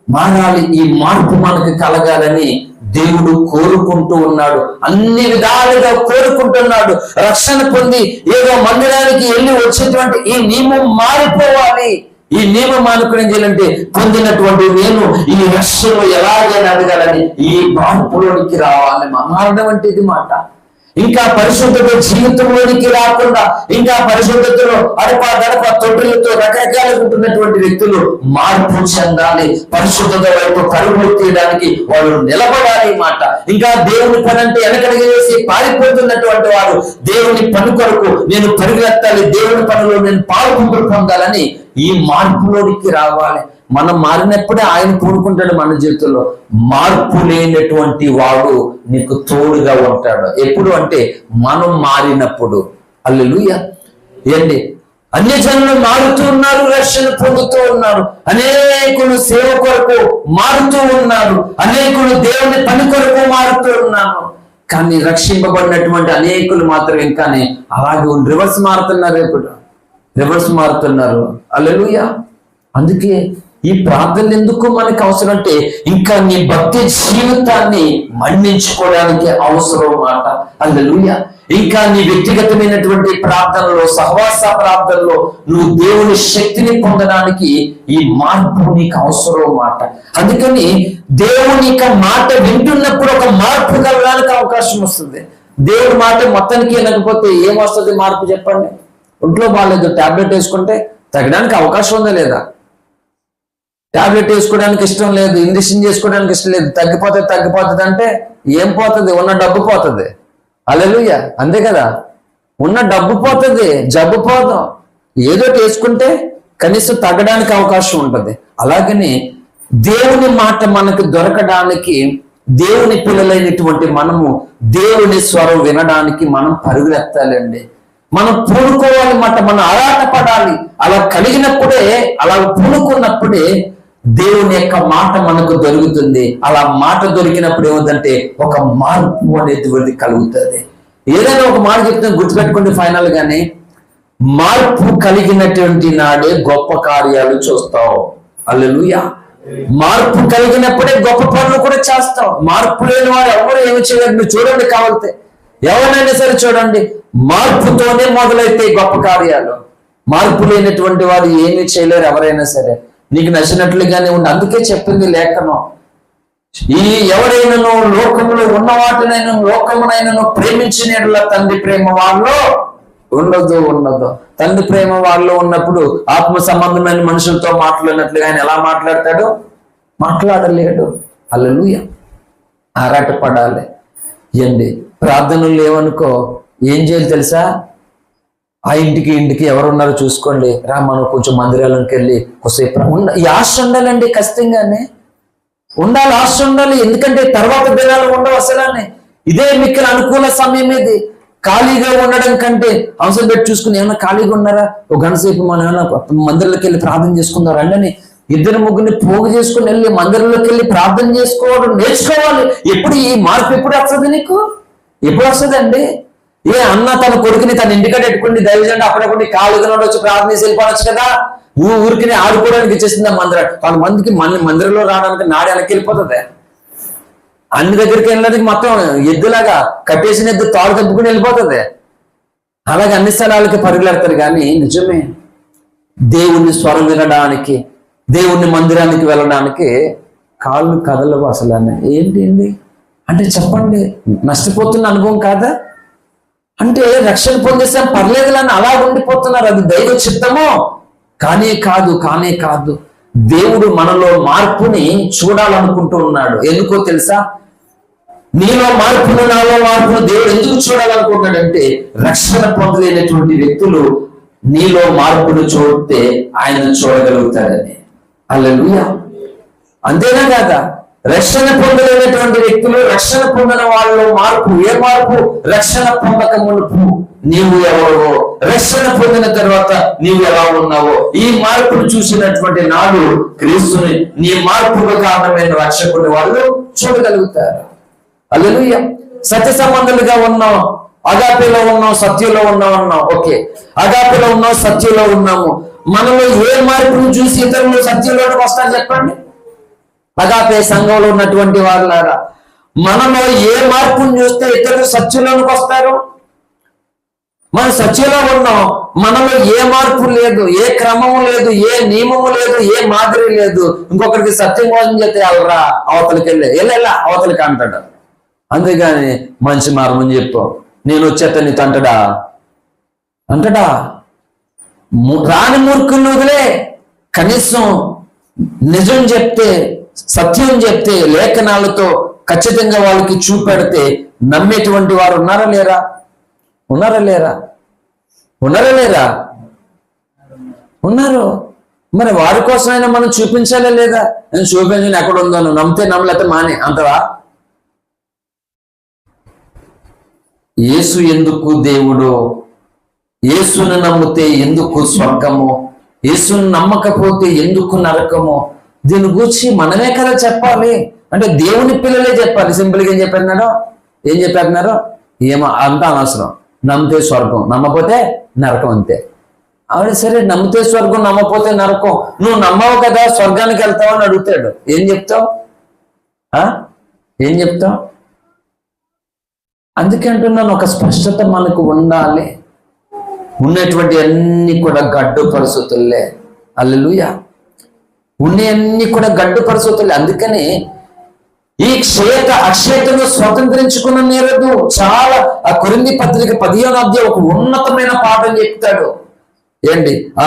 మారాలి. ఈ మార్పు మనకు కలగాలని దేవుడు కోరుకుంటూ ఉన్నాడు, అన్ని విధాలుగా కోరుకుంటున్నాడు. రక్షణ పొంది ఏదో మందిరానికి వెళ్ళి వచ్చేటువంటి ఈ నియమం మారిపోవాలి. ఈ నియమం అనుకుని చేయాలంటే పొందినటువంటి నేను ఈ రక్షణలో ఎలాగైనా అడగాలని ఈ మార్పులోనికి రావాలి. మారడం అంటే ఇది మాట. ఇంకా పరిశుద్ధత జీవితంలోనికి రాకుండా, ఇంకా పరిశుద్ధతలో అడప తొట్టులతో రకరకాలుగా ఉంటున్నటువంటి వ్యక్తులు మార్పు చెందాలి. పరిశుద్ధత వైపు పరుగులు తీయడానికి వాళ్ళు నిలబడాలి మాట. ఇంకా దేవుని పని అంటే వెనకడిగి వేసి పారిపోతున్నటువంటి వారు దేవుని పని కొరకు నేను పరిగెత్తాలి, దేవుని పనిలో నేను పాల్గొంటూ పొందాలని ఈ మార్పులోనికి రావాలి. మనం మారినప్పుడే ఆయన కోరుకుంటాడు మన జీవితంలో. మార్పు లేనటువంటి వాడు నీకు తోడుగా ఉంటాడు. ఎప్పుడు అంటే మనం మారినప్పుడు. హల్లెలూయా. ఏంటి, అన్యజనులు మారుతూ ఉన్నారు, రక్షణ పొందుతూ ఉన్నారు. అనేకులు సేవ కొరకు మారుతూ ఉన్నారు, అనేకులు దేవుని పని కొరకు మారుతూ ఉన్నారు. కానీ రక్షింపబడినటువంటి అనేకులు మాత్రం ఇంకానే అలాగే రివర్స్ మారుతున్నారు. ఎప్పుడు రివర్స్ మారుతున్నారు. హల్లెలూయా. అందుకే ఈ ప్రార్థనలు ఎందుకు మనకు అవసరం అంటే, ఇంకా నీ భక్తి జీవితాన్ని మన్నించుకోవడానికి అవసరం మాట. హల్లెలూయా. ఇంకా నీ వ్యక్తిగతమైనటువంటి ప్రార్థనలో, సహవాస ప్రార్థనలో నువ్వు దేవుని శక్తిని పొందడానికి ఈ మార్పు నీకు అవసరం మాట. అందుకని దేవుని మాట వింటున్నప్పుడు ఒక మార్పు కలగడానికి అవకాశం వస్తుంది. దేవుడి మాట మొత్తానికి వినకపోతే ఏమొస్తుంది మార్పు చెప్పండి? ఒంట్లో బాగాలేదు, టాబ్లెట్ వేసుకుంటే తగ్గడానికి అవకాశం ఉందా లేదా? టాబ్లెట్ వేసుకోవడానికి ఇష్టం లేదు, ఇంజక్షన్ చేసుకోవడానికి ఇష్టం లేదు, తగ్గిపోతుంది అంటే ఏం పోతుంది? ఉన్న డబ్బు పోతుంది. హల్లెలూయా. అంతే కదా, ఉన్న డబ్బు పోతుంది, జబ్బు పోదాం. ఏదో వేసుకుంటే కనీసం తగ్గడానికి అవకాశం ఉంటుంది. అలాగని దేవుని మాట మనకు దొరకడానికి, దేవుని పిల్లలైనటువంటి మనము దేవుని స్వరం వినడానికి మనం పరుగులెత్తాలండి. మనం పూనుకోవాలన్నమాట, మనం ఆరాట పడాలి. అలా కలిగినప్పుడే, అలా పూనుకున్నప్పుడే దేవుని యొక్క మాట మనకు దొరుకుతుంది. అలా మాట దొరికినప్పుడు ఏముందంటే ఒక మార్పు అనేది కలుగుతుంది. ఏదైనా ఒక మాట చెప్తే గుర్తుపెట్టుకోండి ఫైనల్ గానే, మార్పు కలిగినటువంటి నాడే గొప్ప కార్యాలు చూస్తావు. హల్లెలూయా. మార్పు కలిగినప్పుడే గొప్ప పనులు కూడా చేస్తావు. మార్పు లేని వారు ఎవరు ఏమి చేయలేరు. మీరు చూడండి, కావాలితే ఎవరైనా సరే చూడండి, మార్పుతోనే మొదలైతే గొప్ప కార్యాలు. మార్పు లేనటువంటి వారు ఏమీ చేయలేరు ఎవరైనా సరే. నీకు నచ్చినట్లుగానే ఉండి. అందుకే చెప్పింది లేఖనం, ఈ ఎవరైనాను లోకములో ఉన్న వాటినైనా లోకమునైనా ప్రేమించిన తండ్రి ప్రేమ వాళ్ళలో ఉండదు. తండ్రి ప్రేమ వాళ్ళలో ఉన్నప్పుడు ఆత్మ సంబంధమైన మనుషులతో మాట్లాడినట్లుగా ఆయన ఎలా మాట్లాడతాడు? మాట్లాడలేడు. హల్లెలూయా. ఆరాట పడాలి. ఏంటి ప్రార్థనలు లేవనుకో ఏం చేయాలి తెలుసా? ఆ ఇంటికి ఎవరున్నారో చూసుకోండి, రా మనం కొంచెం మందిరాలకు వెళ్ళి కొద్దిసేపు ఈ ఆశ ఉండాలండి. ఖచ్చితంగానే ఉండాలి, ఆశ ఉండాలి. ఎందుకంటే తర్వాత దినాలు ఉండవు అసలానే. ఇదే మీకు అనుకూల సమయం. ఇది ఖాళీగా ఉండడం కంటే అవసరం పెట్టి చూసుకుని ఏమైనా ఖాళీగా ఉన్నారా, ఒక గంట సేపు మనం ఏమైనా మందిరంలోకి వెళ్ళి ప్రార్థన చేసుకుందాం రండి అని ఇద్దరు ముగ్గురిని పోగు చేసుకుని వెళ్ళి మందిరంలోకి వెళ్ళి ప్రార్థన చేసుకోవడం నేర్చుకోవాలి. ఎప్పుడు ఈ మార్పు ఎప్పుడు వస్తుంది నీకు? ఎప్పుడు వస్తుందండి? ఏ అన్న తన కొడుకుని తన ఇంటికాడ పెట్టుకుని దైవజండి అప్పుడప్పుడు ఖాళీగా వచ్చి ప్రార్థన చేసి వెళ్ళిపోవచ్చు కదా. ఊరికి ఆడుకోవడానికి ఇచ్చేసింది మందిరం. కొంతమందికి మందిరంలో రావడానికి నాడు వెనక్కి వెళ్ళిపోతుంది. అన్ని దగ్గరికి వెళ్ళడానికి మొత్తం ఎద్దులాగా కట్టేసిన ఎద్దు తాడు తప్పుకుని వెళ్ళిపోతుంది. అలాగే అన్ని స్థలాలకి పరుగులెడతారు. కానీ నిజమే, దేవుని స్వరం వినడానికి, దేవుని మందిరానికి వెళ్ళడానికి కాళ్ళు కదలవు అసలు. ఏంటి అంటే చెప్పండి, నష్టపోతున్న అనుభవం కాదా? అంటే రక్షణ పొందేసాం పర్లేదులని అలా ఉండిపోతున్నారు. అది దైవ చిత్తమో? కానే కాదు. దేవుడు మనలో మార్పుని చూడాలనుకుంటూ ఉన్నాడు. ఎందుకో తెలుసా? నీలో మార్పును, నాలో మార్పును దేవుడు ఎందుకు చూడాలనుకుంటున్నాడంటే, రక్షణ పొందలేనటువంటి వ్యక్తులు నీలో మార్పును చూస్తే ఆయనను చూడగలుగుతాడని. హల్లెలూయా. అంతేనా కాదా? రక్షణ పొందలేనటువంటి వ్యక్తులు, రక్షణ పొందిన వాళ్ళలో మార్పు. ఏ మార్పు? రక్షణ పొందక మునుపు నీవు ఎవరో, రక్షణ పొందిన తర్వాత నీవు ఎలా ఉన్నావో, ఈ మార్పును చూసినటువంటి నాడు క్రీస్తుని, నీ మార్పుకు కారణమైన రక్షకుని వాళ్ళు చూడగలుగుతారు. హల్లెలూయా. సత్య సంబంధులుగా ఉన్నాం, అగాపెలో ఉన్నాం, సత్యంలో ఉన్నాం. ఓకే, అగాపెలో ఉన్నాం, సత్యంలో ఉన్నాము. మనలో ఏ మార్పును చూసి ఇతరులు సత్యంలోకి వస్తారు చెప్పండి? అగాపే సంఘంలో ఉన్నటువంటి వాళ్ళారా, మనలో ఏ మార్పును చూస్తే ఇతరులు సత్యంలోనికి వస్తారు? మనం సత్యంలో ఉన్నాం, మనలో ఏ మార్పు లేదు, ఏ క్రమము లేదు, ఏ నియమము లేదు, ఏ మాదిరి లేదు. ఇంకొకరికి సత్యం కోసం చెప్తే ఎవరా అవతలికి వెళ్ళా అవతలికి అంటాడు. అందుకని మంచి మార్గం చెప్పు, నేను వచ్చేత నీతో అంటడా? రాని మూర్ఖులు వదిలే, కనీసం నిజం చెప్తే, సత్యం చెప్తే, లేఖనాలతో ఖచ్చితంగా వాళ్ళకి చూపెడితే నమ్మేటువంటి వారు ఉన్నారా లేరా? ఉన్నారు. మరి వారి కోసమైనా మనం చూపించాలా లేదా? నేను చూపించని ఎక్కడ ఉందో, నువ్వు నమ్మితే నమ్మలేతే మానే అంతవా? యేసు ఎందుకు దేవుడు? యేసును నమ్మితే ఎందుకు స్వర్గము? యేసును నమ్మకపోతే ఎందుకు నరకము? దీని గురించి మనమే కదా చెప్పాలి. అంటే దేవుని పిల్లలే చెప్పాలి. సింపుల్గా ఏం చెప్పారు? ఏమో అంత అనవసరం. నమ్మితే స్వర్గం, నమ్మపోతే నరకం, అంతే. ఆవిడ సరే, నమ్మితే స్వర్గం, నమ్మపోతే నరకం. నువ్వు నమ్మవు కదా, స్వర్గానికి వెళ్తావు అని అడుగుతాడు. ఏం చెప్తావు? అందుకే అంటున్నాను, ఒక స్పష్టత మనకు ఉండాలి. ఉన్నటువంటి అన్ని కూడా గడ్డు పరిస్థితుల్లే. హల్లెలూయా. అన్ని కూడా గడ్డు పరిస్థితులే. అందుకని ఈ అక్షయతను స్వతంత్రించుకున్న నేరదు. చాలా ఆ కొరింథీ పత్రిక 15వ అధ్యాయం ఒక ఉన్నతమైన పాఠం చెప్తాడు. ఏంటి ఆ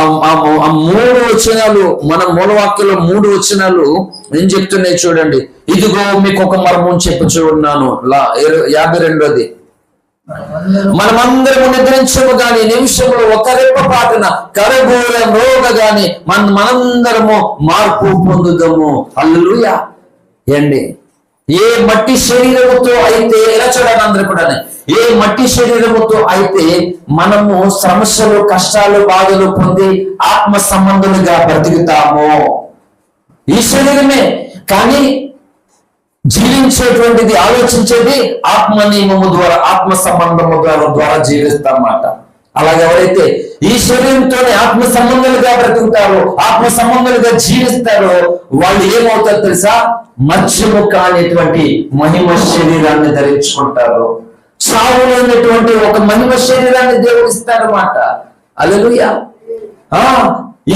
3 వచనాలు, మన మూలవాక్యంలో 3 వచనాలు ఏం చెప్తున్నాయి చూడండి. ఇదిగో మీకు ఒక మర్మం చెప్పుచూ ఉన్నాను. 52ది, మనమందరము నిద్రించము గాని నిమిషంలో ఒక రెప్ప పాటున కరగూర రోగ గాని మనందరము మార్పు పొందుదము. హల్లెలూయా. ఏంటి ఏ మట్టి శరీరముతో అయితే, ఎలా చూడండి అందరూ కూడా, ఏ మట్టి శరీరముతో అయితే మనము సమస్యలు, కష్టాలు, బాధలు పొంది ఆత్మ సంబంధులుగా బ్రతుకుతామో, ఈ శరీరమే. కానీ జీవించేటువంటిది, ఆలోచించేది ఆత్మ నియమము ద్వారా, ఆత్మ సంబంధము ద్వారా జీవిస్తామన్నమాట. అలాగే ఎవరైతే ఈ శరీరంతోనే ఆత్మ సంబంధాలుగా బ్రతుకుతారో, ఆత్మ సంబంధాలుగా జీవిస్తారో, వాళ్ళు ఏమవుతారు తెలుసా? మత్స్యము కానిటువంటి మహిమ శరీరాన్ని ధరించుకుంటారు. సావులైనటువంటి ఒక మహిమ శరీరాన్ని దేవుడు ఇస్తారన్నమాట. హల్లెలూయా.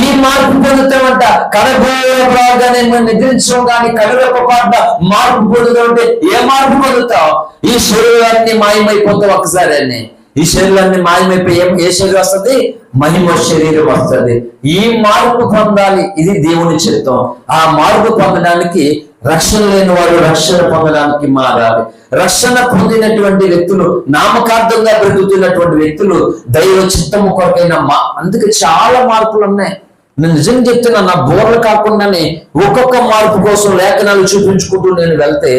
ఈ మార్పు పొందుతామంట. కడగానే నిద్రించడం కానీ కడుగొప్ప పాట మార్పు పొందుతామంటే ఏ మార్పు పొందుతావు? ఈ శరీరాన్ని మాయమైపోతావు ఒకసారి అని. ఈ శరీరాన్ని మాయమైపోయి ఏ శరీరం వస్తుంది? మహిమ శరీరం వస్తుంది. ఈ మార్పు పొందాలి, ఇది దేవుని చిత్తం. ఆ మార్పు పొందడానికి రక్షణ లేని వారు రక్షణ పొందడానికి మారాలి. రక్షణ పొందినటువంటి వ్యక్తులు, నామకార్థంగా బ్రతుకుతున్నటువంటి వ్యక్తులు దైవ చిత్తము కొరకైన అందుకే చాలా మార్పులు ఉన్నాయి. నేను నిజంగా చెప్తున్నా, నా బోర్లు కాకుండానే ఒక్కొక్క మార్పు కోసం లేఖనాలు చూపించుకుంటూ నేను వెళ్తే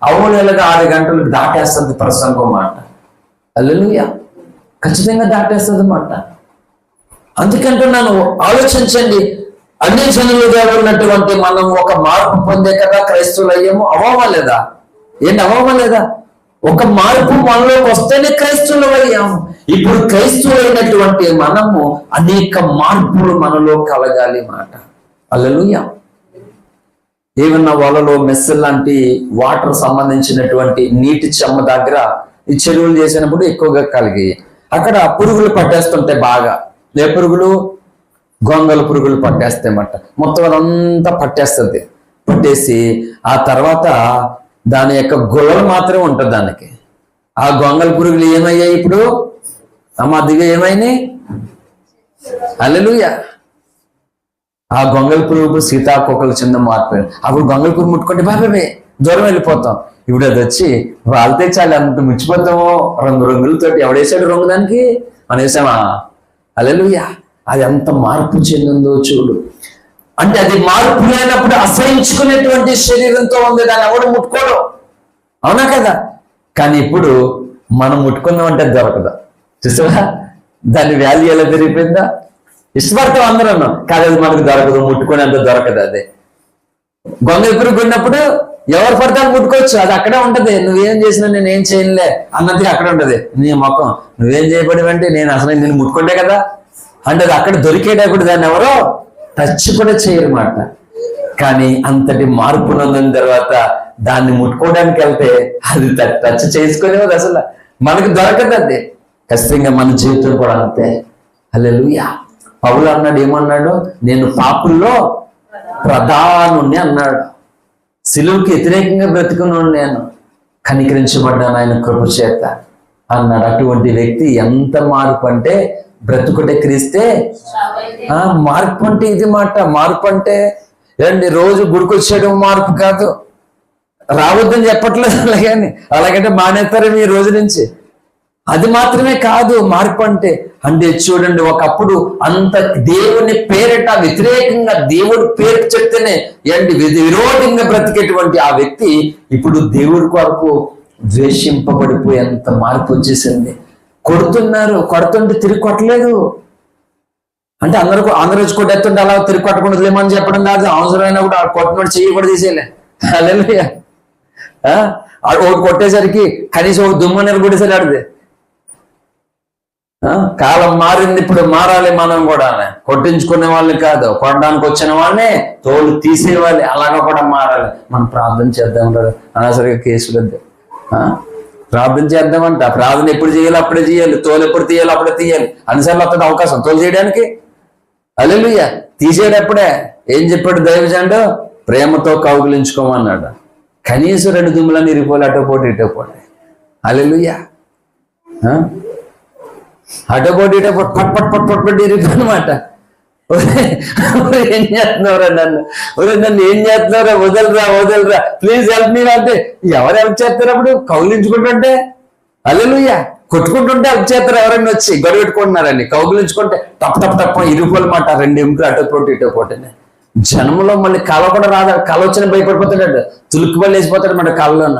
అవునేలాగా 6 గంటలకు దాటేస్తుంది ప్రసంగం మాట. హల్లెలూయా. ఖచ్చితంగా దాటేస్తుంది మాట. అందుకంటున్నాను, ఆలోచించండి. అన్ని జనులుగా ఉన్నటువంటి మనం ఒక మార్పు పొందే కదా క్రైస్తవులు అయ్యాము. అవ్వలేదా? ఒక మార్పు మనలోకి వస్తేనే క్రైస్తవులు అయ్యాము. ఇప్పుడు క్రైస్తవులైనటువంటి మనము అనేక మార్పులు మనలో కలగాలి మాట. హల్లెలూయా. ఏమన్నా వాళ్ళలో మెస్సెల్ లాంటి వాటర్ సంబంధించినటువంటి నీటి చెమ్మ దగ్గర ఈ చెరువులు చేసినప్పుడు ఎక్కువగా కలిగి అక్కడ పురుగులు పట్టేస్తుంటాయి బాగా. ఏ పురుగులు? గొంగళ పురుగులు పట్టేస్తాయన్నమాట. మొత్తం అదంతా పట్టేస్తుంది. పట్టేసి ఆ తర్వాత దాని యొక్క గుల్లలు మాత్రమే ఉంటుంది దానికి. ఆ గొంగళ పురుగులు ఏమయ్యాయి ఇప్పుడు? అదిగా ఏమైనాయి? హల్లెలూయా. ఆ గొంగళి పురుగు సీతాకోకలు చిన్న మార్పు. అప్పుడు గొంగళి పురుగు ముట్టుకుంటే బాబే దూరం వెళ్ళిపోతాం. ఇప్పుడు అది వచ్చి వాళ్ళతే చాలు అంత ముచ్చిపోతామో రంగు రంగులతోటి. ఎవడేసాడు రంగు దానికి? మనం వేసామా? హల్లెలూయా. అది ఎంత మార్పు చెందిందో చూడు. అంటే అది మార్పు లేనప్పుడు అసహించుకునేటువంటి శరీరంతో ఉంది, దాన్ని ఎవడు ముట్టుకోడు, అవునా కదా? కానీ ఇప్పుడు మనం ముట్టుకున్నామంటే దొరకదు. చూసావా దాని వాల్యూ ఎలా పెరిగిపోయిందా? ఇష్టపడతాం అందరూ, కానీ అది మనకు దొరకదు, ముట్టుకునేంత దొరకదు. అదే గొంగళి పురుగు ఉన్నప్పుడు ఎవరు పడతాను ముట్టుకోవచ్చు, అది అక్కడే ఉంటది. నువ్వేం చేసినా నేను ఏం చేయనులే అన్నది అక్కడే ఉంటది. నీ మొక్కం నువ్వేం చేయబడివంటే నేను అసలు నేను ముట్టుకుంటే కదా అంటే అది అక్కడ దొరికేటప్పుడు దాన్ని ఎవరో టచ్ కూడా చేయరన్నమాట. కానీ అంతటి మార్పు నొందిన తర్వాత దాన్ని ముట్టుకోవడానికి వెళ్తే అది టచ్ చేసుకునేది అసలు మనకు దొరకదు. అది ఖచ్చితంగా మన జీవితం కూడా అంతే. హల్లెలూయా. పౌలు అన్నాడు, ఏమన్నాడు? నేను పాపుల్లో ప్రధానుణ్ణి అన్నాడు. సిలువకి వ్యతిరేకంగా బ్రతుకున్నాను, నేను కనికరించబడ్డాను ఆయన కృప చేత అన్నాడు. అటువంటి వ్యక్తి ఎంత మార్పు అంటే బ్రతుకుటే క్రీస్తే. మార్పు అంటే ఇది మాట. మార్పు అంటే ఏంటి? రోజు గుడికొచ్చేయడం మార్పు కాదు. రావద్దని చెప్పట్లేదు అలాగంటే మానేస్తారు ఈ రోజు నుంచి. అది మాత్రమే కాదు మార్పు అంటే. అంటే చూడండి, ఒకప్పుడు అంత దేవుని పేరిట వ్యతిరేకంగా దేవుడి పేరు చెప్తేనే ఏంటి విరోధంగా బ్రతికేటువంటి ఆ వ్యక్తి ఇప్పుడు దేవుడి కొరకు ద్వేషింపబడిపోయేంత మార్పు వచ్చేసింది. కొడుతున్నారు, కొడుతుంటే తిరిగి కొట్టలేదు. అంటే అందరూ వచ్చి కొట్టేస్తుంటే అలా తిరిగి కొట్టకుండా వదిలేమని చెప్పడం కాదు. అవసరమైనా కూడా కొట్టినోడు చెయ్యి కూడా తీసేయలే. హల్లెలూయా. ఒకటి కొట్టేసరికి కనీసం ఒక దుమ్మని కొట్టేసరి ఆడితే. కాలం మారింది, ఇప్పుడు మారాలి మనం కూడా. కొట్టించుకునే వాళ్ళని కాదు, కొట్టడానికి వచ్చిన వాళ్ళనే తోలు తీసేవాళ్ళు, అలాగా కూడా మారాలి. మనం ప్రార్థన చేద్దాం కదా, అనవసరంగా కేసులు వద్దు. ప్రార్థన చేద్దామంట. ప్రార్థన ఎప్పుడు చేయాలి అప్పుడే చేయాలి, తోలు ఎప్పుడు తీయాలి అప్పుడే తీయాలి. అన్నిసార్లు వస్తుంది అవకాశం తోలు చేయడానికి. హల్లెలూయా. తీసేటప్పుడే ఏం చెప్పాడు దైవజనుడు? ప్రేమతో కౌగిలించుకోమన్నాడు. కనీసం 2 దుమ్ములని ఇరిపోలే, అటోపోటీ ఇటోపోటీ. హల్లెలూయా. అటోపోటీ ఇటోపోటీ పట్ పట్ పట్ పట్ పట్టి ఇరిపో అనమాట. ఏం చేస్తున్నావురా నన్ను ఏం చేస్తున్నావురా, వదలరా ప్లీజ్ హెల్ప్ మీ అంటే ఎవరు హెల్ప్ చేస్తారు? అప్పుడు కౌగిలించుకుంటుంటే. హల్లెలూయా. కొట్టుకుంటుంటే హెల్ప్ చేస్తారు. ఎవరైనా వచ్చి గొడవ పెట్టుకుంటున్నారండి, కౌగిలించుకుంటే తప్ప తప్ప తప్ప ఇరుకోలమాట. 2 ఎముకలు అటోపోటీ ఇటోపోటీనే. జన్మలో మళ్ళీ కళ కూడా రాదా? కళ వచ్చిన భయపడిపోతాడు, తులుక్కుబడి వేసిపోతాడు మన కళలోన.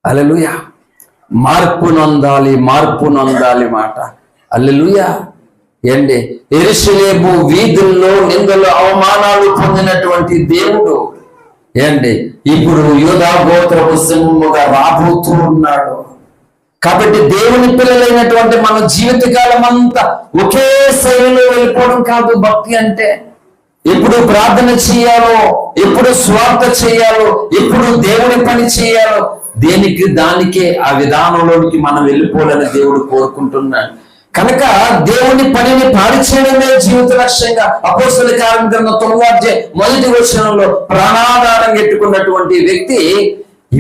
హల్లెలూయా. మార్పు నొందాలి మాట. హల్లెలూయా. ఏంటి? యెరూషలేము వీధుల్లో నిందలు అవమానాలు పొందినటువంటి దేవుడు ఏంటి ఇప్పుడు యూదా గోత్రపు సింహముగా రాబోతూ ఉన్నాడు. కాబట్టి దేవుని పిల్లలైనటువంటి మన జీవితకాలం అంతా ఒకే శైలిలో వెళ్ళిపోవడం కాదు భక్తి అంటే. ఎప్పుడు ప్రార్థన చేయాలో, ఎప్పుడు స్వార్థ చేయాలో, ఎప్పుడు దేవుని పని చేయాలో, దానికే ఆ విధానంలోనికి మనం వెళ్ళిపోవాలని దేవుడు కోరుకుంటున్నాడు. కనుక దేవుని పనిని పాడి చేయడమే జీవిత లక్ష్యంగా అపోస్తలుల కార్యం గ్రంథం 9వ అధ్యాయం 1వ వచనంలో ప్రాణాధారం ఎట్టుకున్నటువంటి వ్యక్తి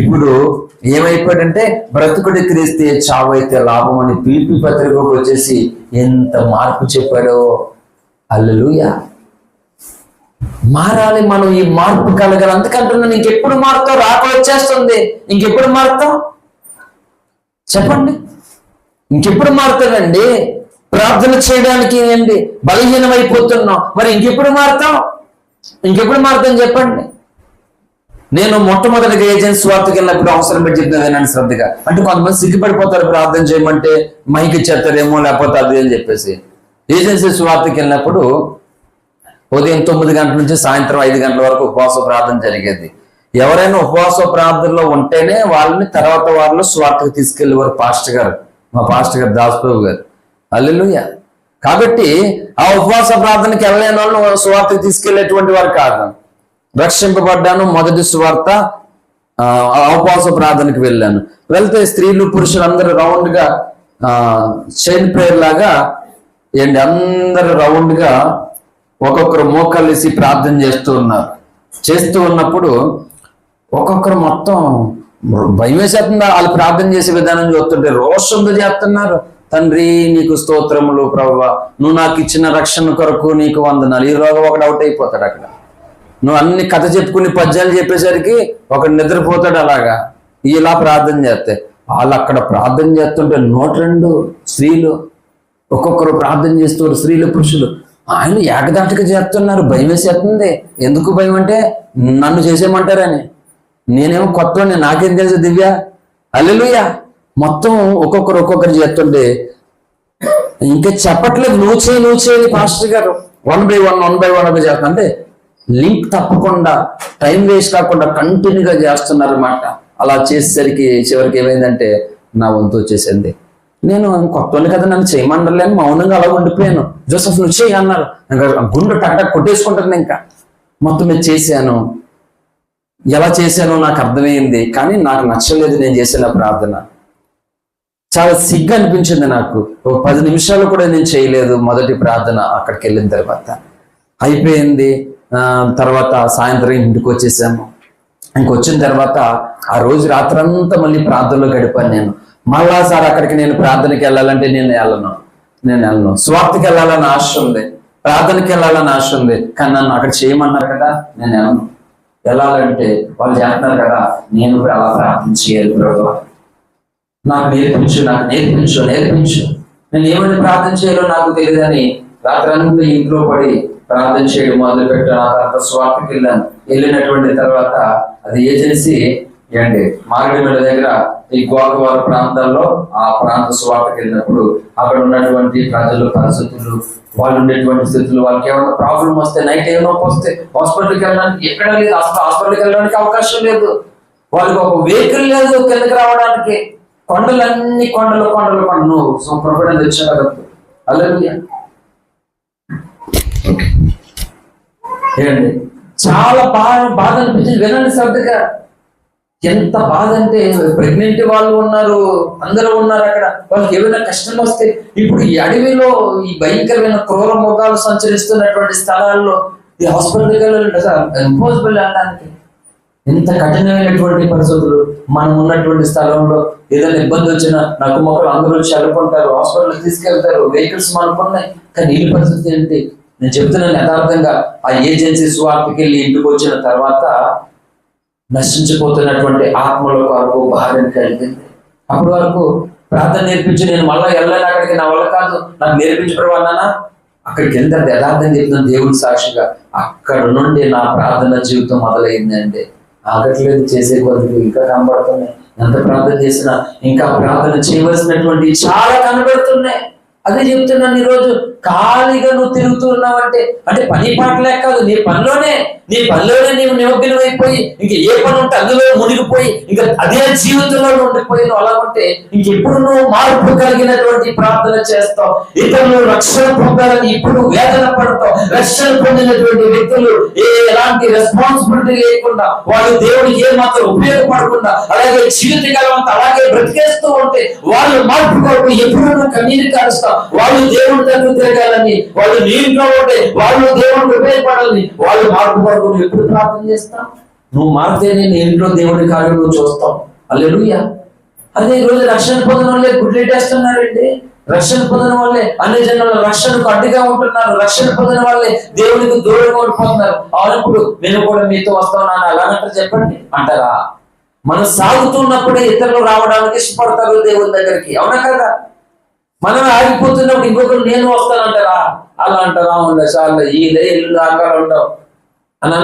ఇప్పుడు ఏమైపోయాడంటే బ్రతుకుడి క్రీస్తే చావైతే లాభం అని పిలిపి పత్రికకు వచ్చేసి ఎంత మార్పు చెప్పాడో. హల్లెలూయా. మారాలి మనం, ఈ మార్పు కలగాలి. అందుకంటున్నాను, ఇంకెప్పుడు మారుతావు? రాక వచ్చేస్తుంది, ఇంకెప్పుడు మారుతావు చెప్పండి? ఇంకెప్పుడు మారుతాడండి? ప్రార్థన చేయడానికి ఏంటి బలహీనమైపోతున్నాం, మరి ఇంకెప్పుడు మారుతాం? చెప్పండి. నేను మొట్టమొదటిగా ఏజెన్సీ వార్తకి వెళ్ళినప్పుడు అవసరం పెట్టి చెప్తున్నాను శ్రద్ధగా. అంటే కొంతమంది సిగ్గుపడిపోతారు ప్రార్థన చేయమంటే, మైకి ఇచ్చేస్తారేమో లేకపోతే అది అని చెప్పేసి. ఏజెన్సీ స్వార్థకి వెళ్ళినప్పుడు ఉదయం 9 గంటల నుంచి సాయంత్రం 5 గంటల వరకు ఉపవాస ప్రార్థన జరిగేది. ఎవరైనా ఉపవాస ప్రార్థనలో ఉంటేనే వాళ్ళని తర్వాత వాళ్ళు స్వార్థకు తీసుకెళ్లేవారు మా పాస్టర్ గారు దాసప్రభు గారు. హల్లెలూయా. కాబట్టి ఆ ఉపవాస ప్రార్థనకి వెళ్ళలేని వాళ్ళు స్వార్థకు తీసుకెళ్లేటువంటి వారు కాదు. రక్షింపబడ్డాను, మొదటి స్వార్థ ఉపవాస ప్రార్థనకి వెళ్ళాను. వెళ్తే స్త్రీలు పురుషులు అందరూ రౌండ్ గా చైన్ ప్రేయర్ లాగా ఏంటి అందరు రౌండ్ గా ఒక్కొక్కరు మోకాళ్ళేసి ప్రార్థన చేస్తూ ఉన్నప్పుడు ఒక్కొక్కరు మొత్తం భయం వేసేస్తుందా? వాళ్ళు ప్రార్థన చేసే విధానం చూస్తుంటే రోషంతో చేస్తున్నారు, తండ్రి నీకు స్తోత్రములు ప్రభువా, నువ్వు నాకు ఇచ్చిన రక్షణ కొరకు నీకు వందనాలు. ఈలోగా ఒకడు అవుట్ అయిపోతాడు. అక్కడ నువ్వు అన్ని కథ చెప్పుకుని పద్యాలు చెప్పేసరికి ఒకడు నిద్రపోతాడు. అలాగా ఇలా ప్రార్థన చేస్తే వాళ్ళు అక్కడ ప్రార్థన చేస్తుంటే 102 స్త్రీలు ఒక్కొక్కరు ప్రార్థన చేస్తారు, స్త్రీలు పురుషులు. ఆయన ఏకదాటిగా చేస్తున్నారు. భయం వేసేస్తుంది. ఎందుకు భయం అంటే నన్ను చేసేయమంటారని. నేనేమో కొత్తవాడిని, నాకేం తెలుసు దివ్య. హల్లెలూయా. మొత్తం ఒక్కొక్కరు చేస్తుంటే ఇంకా చెప్పట్లేదు, నువ్వు చేయి పాస్టర్ గారు. 1 by 1 చేస్తా అంటే లింక్ తప్పకుండా, టైం వేస్ట్ కాకుండా కంటిన్యూగా చేస్తున్నారు అన్నమాట. అలా చేసేసరికి చివరికి ఏమైందంటే నా వంతు వచ్చేసింది. నేను కొత్తవాడిని కదా, నన్ను చేయమండలేని మౌనంగా అలా ఉండిపోయాను. జోసెఫ్ నువ్వు చేయి అన్నారు. ఇంకా గుండె టక్ కొట్టేసుకుంటాను. ఇంకా మొత్తం మీద చేశాను. ఎలా చేశానో నాకు అర్థమైంది, కానీ నాకు నచ్చలేదు నేను చేసిన ప్రార్థన. చాలా సిగ్గు అనిపించింది నాకు. ఒక 10 నిమిషాలు కూడా నేను చేయలేదు మొదటి ప్రార్థన. అక్కడికి వెళ్ళిన తర్వాత అయిపోయింది. తర్వాత సాయంత్రం ఇంటికి వచ్చేసాము. ఇంకొచ్చిన తర్వాత ఆ రోజు రాత్రంతా మళ్ళీ ప్రార్థనలో గడిపాను నేను. మళ్ళా సార్ అక్కడికి నేను ప్రార్థనకి వెళ్ళాలంటే నేను వెళ్ళను. స్వార్థకి వెళ్ళాలని ఆశ ఉంది, ప్రార్థనకి వెళ్ళాలని ఆశ ఉంది, కానీ నన్ను అక్కడ చేయమన్నారు కదా, నేను వెళ్ళను. వెళ్ళాలంటే వాళ్ళు చేస్తున్నారు కదా, నేను కూడా అలా ప్రార్థన చేయాలి. ప్రభువా నాకు నేర్పించు. నేను ఏమని ప్రార్థన చేయాలో నాకు తెలియదని రాత్రంతా ఇంట్లో పడి ప్రార్థన చేయడం మొదలు పెట్టాను. ఆ తర్వాత స్వార్థకి వెళ్ళినటువంటి తర్వాత అది ఏజెన్సీ మారేడుమిల్ల దగ్గర ఈ గోకవరం ప్రాంతాల్లో ఆ ప్రాంత స్వార్థకి వెళ్ళినప్పుడు అక్కడ ఉన్నటువంటి ప్రజలు పరిస్థితులు, వాళ్ళు ఉండేటువంటి స్థితులు, వాళ్ళకి ఏమైనా ప్రాబ్లం వస్తే, నైట్ ఏమైనా నొప్పి వస్తే హాస్పిటల్కి వెళ్ళడానికి ఎక్కడ లేదు, హాస్పిటల్కి వెళ్ళడానికి అవకాశం లేదు, వాళ్ళకి ఒక వెహికల్ లేదు కిందకి రావడానికి. కొండలు నువ్వు సూపర్ తెచ్చాగలదు. హల్లెలూయా. ఏంటి చాలా బాధ అనిపించింది. వినండి శ్రద్ధగా. ఎంత బాధ అంటే ప్రెగ్నెంట్ వాళ్ళు ఉన్నారు, అందరూ ఉన్నారు అక్కడ. వాళ్ళకి ఏమైనా కష్టం వస్తే ఇప్పుడు ఈ అడవిలో ఈ భయంకరమైన క్రూర మృగాలు సంచరిస్తున్నటువంటి స్థలాల్లో ఈ హాస్పిటల్కి వెళ్ళాలంటే ఇంపాసిబుల్ అనడానికి. ఎంత కఠినమైనటువంటి పరిస్థితులు. మనం ఉన్నటువంటి స్థలంలో ఏదైనా ఇబ్బంది వచ్చినా నాకు మొక్కలు అందరూ వచ్చి అడుకుంటారు, హాస్పిటల్కి తీసుకెళ్తారు, వెహికల్స్ మనకున్నాయి. కానీ ఈ పరిస్థితి ఏంటి? నేను చెప్తున్నాను యథార్థంగా. ఆ ఏజెన్సీ స్వార్థకి వెళ్ళి ఇంటికి వచ్చిన తర్వాత నశించిపోతున్నటువంటి ఆత్మల వరకు భారం కలిగింది. అప్పటి వరకు ప్రార్థన నేర్పించి నేను మళ్ళీ వెళ్ళాను అక్కడికి, నా వల్ల కాదు, నాకు నేర్పించబడవన్నానా. అక్కడికి వెళ్తే యథార్థం చెప్తున్నాను దేవుడి సాక్షిగా. అక్కడ నుండి నా ప్రార్థన జీవితం మొదలైందండి. ఆగట్లేదు, చేసే కొద్దిగా ఇంకా కనబడుతున్నాయి. ఎంత ప్రార్థన చేసినా ఇంకా ప్రార్థన చేయవలసినటువంటి చాలా కనబడుతున్నాయి. అదే చెప్తున్నాను. ఈరోజు ఖాళీగా నువ్వు తిరుగుతున్నావంటే అంటే పని పాటలే కాదు, నీ పనిలోనే నీవు నిమగ్నం అయిపోయి ఇంక ఏ పని ఉంటే అందులో మునిగిపోయి ఇంకా అదే జీవితంలో ఉండిపోయి నువ్వు అలా ఉంటే ఇంకెప్పుడు నువ్వు మార్పు కలిగినటువంటి ప్రార్థన చేస్తావు. ఇతరులు రక్షణ పొందాలని ఇప్పుడు వేదన పడతావు. రక్షణ పొందినటువంటి వ్యక్తులు ఎలాంటి రెస్పాన్సిబిలిటీ లేకుండా, వాళ్ళు దేవుడికి ఏ మాత్రం ఉపయోగపడకుండా అలాగే జీవితకాలం అంతా అలాగే బ్రతికేస్తూ ఉంటే వాళ్ళు మార్పు కొరకు ఎప్పుడు నువ్వు కన్నీరు కారుస్తావు. వాళ్ళు దేవుడి దగ్గర తిరగాలని, వాళ్ళు నీ ఇంట్లో ఉంటే వాళ్ళు దేవుడికి ఉపయోగపడాలని, వాళ్ళు మార్పు కొరకు నువ్వు ఎప్పుడు ప్రార్థన చేస్తావు. నువ్వు మారితేనే నీ ఇంట్లో దేవుడి కార్యం నువ్వు చూస్తావు. హల్లెలూయా. అదే ఈ రోజు రక్షణ పొందిన వాళ్ళే గుడ్లెట్టేస్తున్నారండి. రక్షణ పొందిన వాళ్ళే అన్ని జనాల రక్షణకు అడ్డుగా ఉంటున్నారు. రక్షణ పొందిన వాళ్ళే దేవునికి దూరంగా ఉండిపోతున్నారు. అవునప్పుడు నేను కూడా మీతో వస్తాను అలాగంటారు చెప్పండి అంటారా? మనం సాగుతున్నప్పుడే ఇతరులు రావడానికి ఇష్టపడతారు దేవుని దగ్గరికి. అవునా కదా? మనం ఆగిపోతున్నప్పుడు ఇంకొకరు నేను వస్తానంటారా? అలా అంటారా? ఉండవు చాలా ఈదే ఇల్లు ఆకారం ఉండవు అని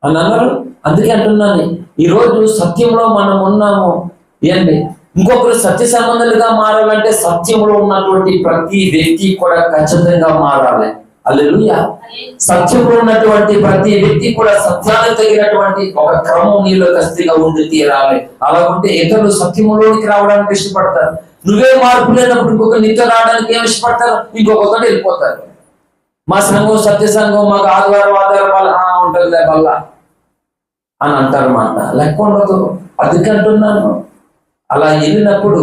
అన్నారు. అందుకే అంటున్నాను, ఈరోజు సత్యంలో మనం ఉన్నాము. ఏంటి ఇంకొకరు సత్య సంబంధాలుగా మారాలంటే సత్యంలో ఉన్నటువంటి ప్రతి వ్యక్తి కూడా ఖచ్చితంగా మారాలి. హల్లెలూయా. సత్యంలో ఉన్నటువంటి ప్రతి వ్యక్తి కూడా సత్యానికి తగినటువంటి ఒక క్రమం నీలో ఖచ్చితంగా ఉండి తీరాలి. అలా ఉంటే ఇతరులు సత్యంలోనికి రావడానికి ఇష్టపడతారు. నువ్వే మార్పు లేనప్పుడు ఇంకొక నీతో రావడానికి ఏమి ఇష్టపడతారు? ఇంకొకటి వెళ్ళిపోతారు. మా సంఘం సత్య సంఘం, మాకు ఆదివారం వల్ల ఉంటుంది వల్ల అని అంటారు మాట. లెక్క ఉండదు. అందుకంటున్నాను. అలా వెళ్ళినప్పుడు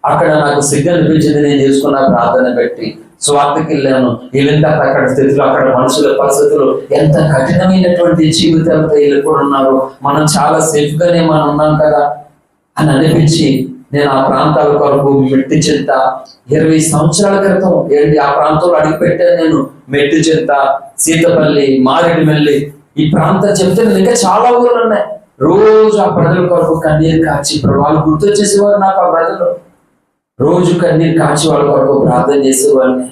అక్కడ నాకు సిగ్గు అనిపించింది. నేను చేసుకున్న ప్రార్థన పెట్టి స్వార్థకి వెళ్ళాను. వెళ్ళిన తర్వాత అక్కడ స్థితిలో అక్కడ మనుషుల పరిస్థితులు ఎంత కఠినమైనటువంటి జీవితాలతో వెళ్ళి కూడా ఉన్నారు. మనం చాలా సేఫ్ గానే మనం ఉన్నాం కదా అని అనిపించి నేను ఆ ప్రాంతాల కొరకు మెట్టి చింత 20 సంవత్సరాల క్రితం ఆ ప్రాంతంలో అడిగి పెట్టాను. నేను మెట్టి చింత, సీతపల్లి, మారేడుమిల్లి ఈ ప్రాంతం చెప్తే ఇంకా చాలా ఊళ్ళు ఉన్నాయి. రోజు ఆ ప్రజల కొరకు కన్నీరు కాచి వాళ్ళు గుర్తొచ్చేసేవారు నాకు. ఆ ప్రజలు రోజు కన్నీరు కాచి వాళ్ళ కొరకు ప్రార్థన చేసేవాళ్ళని.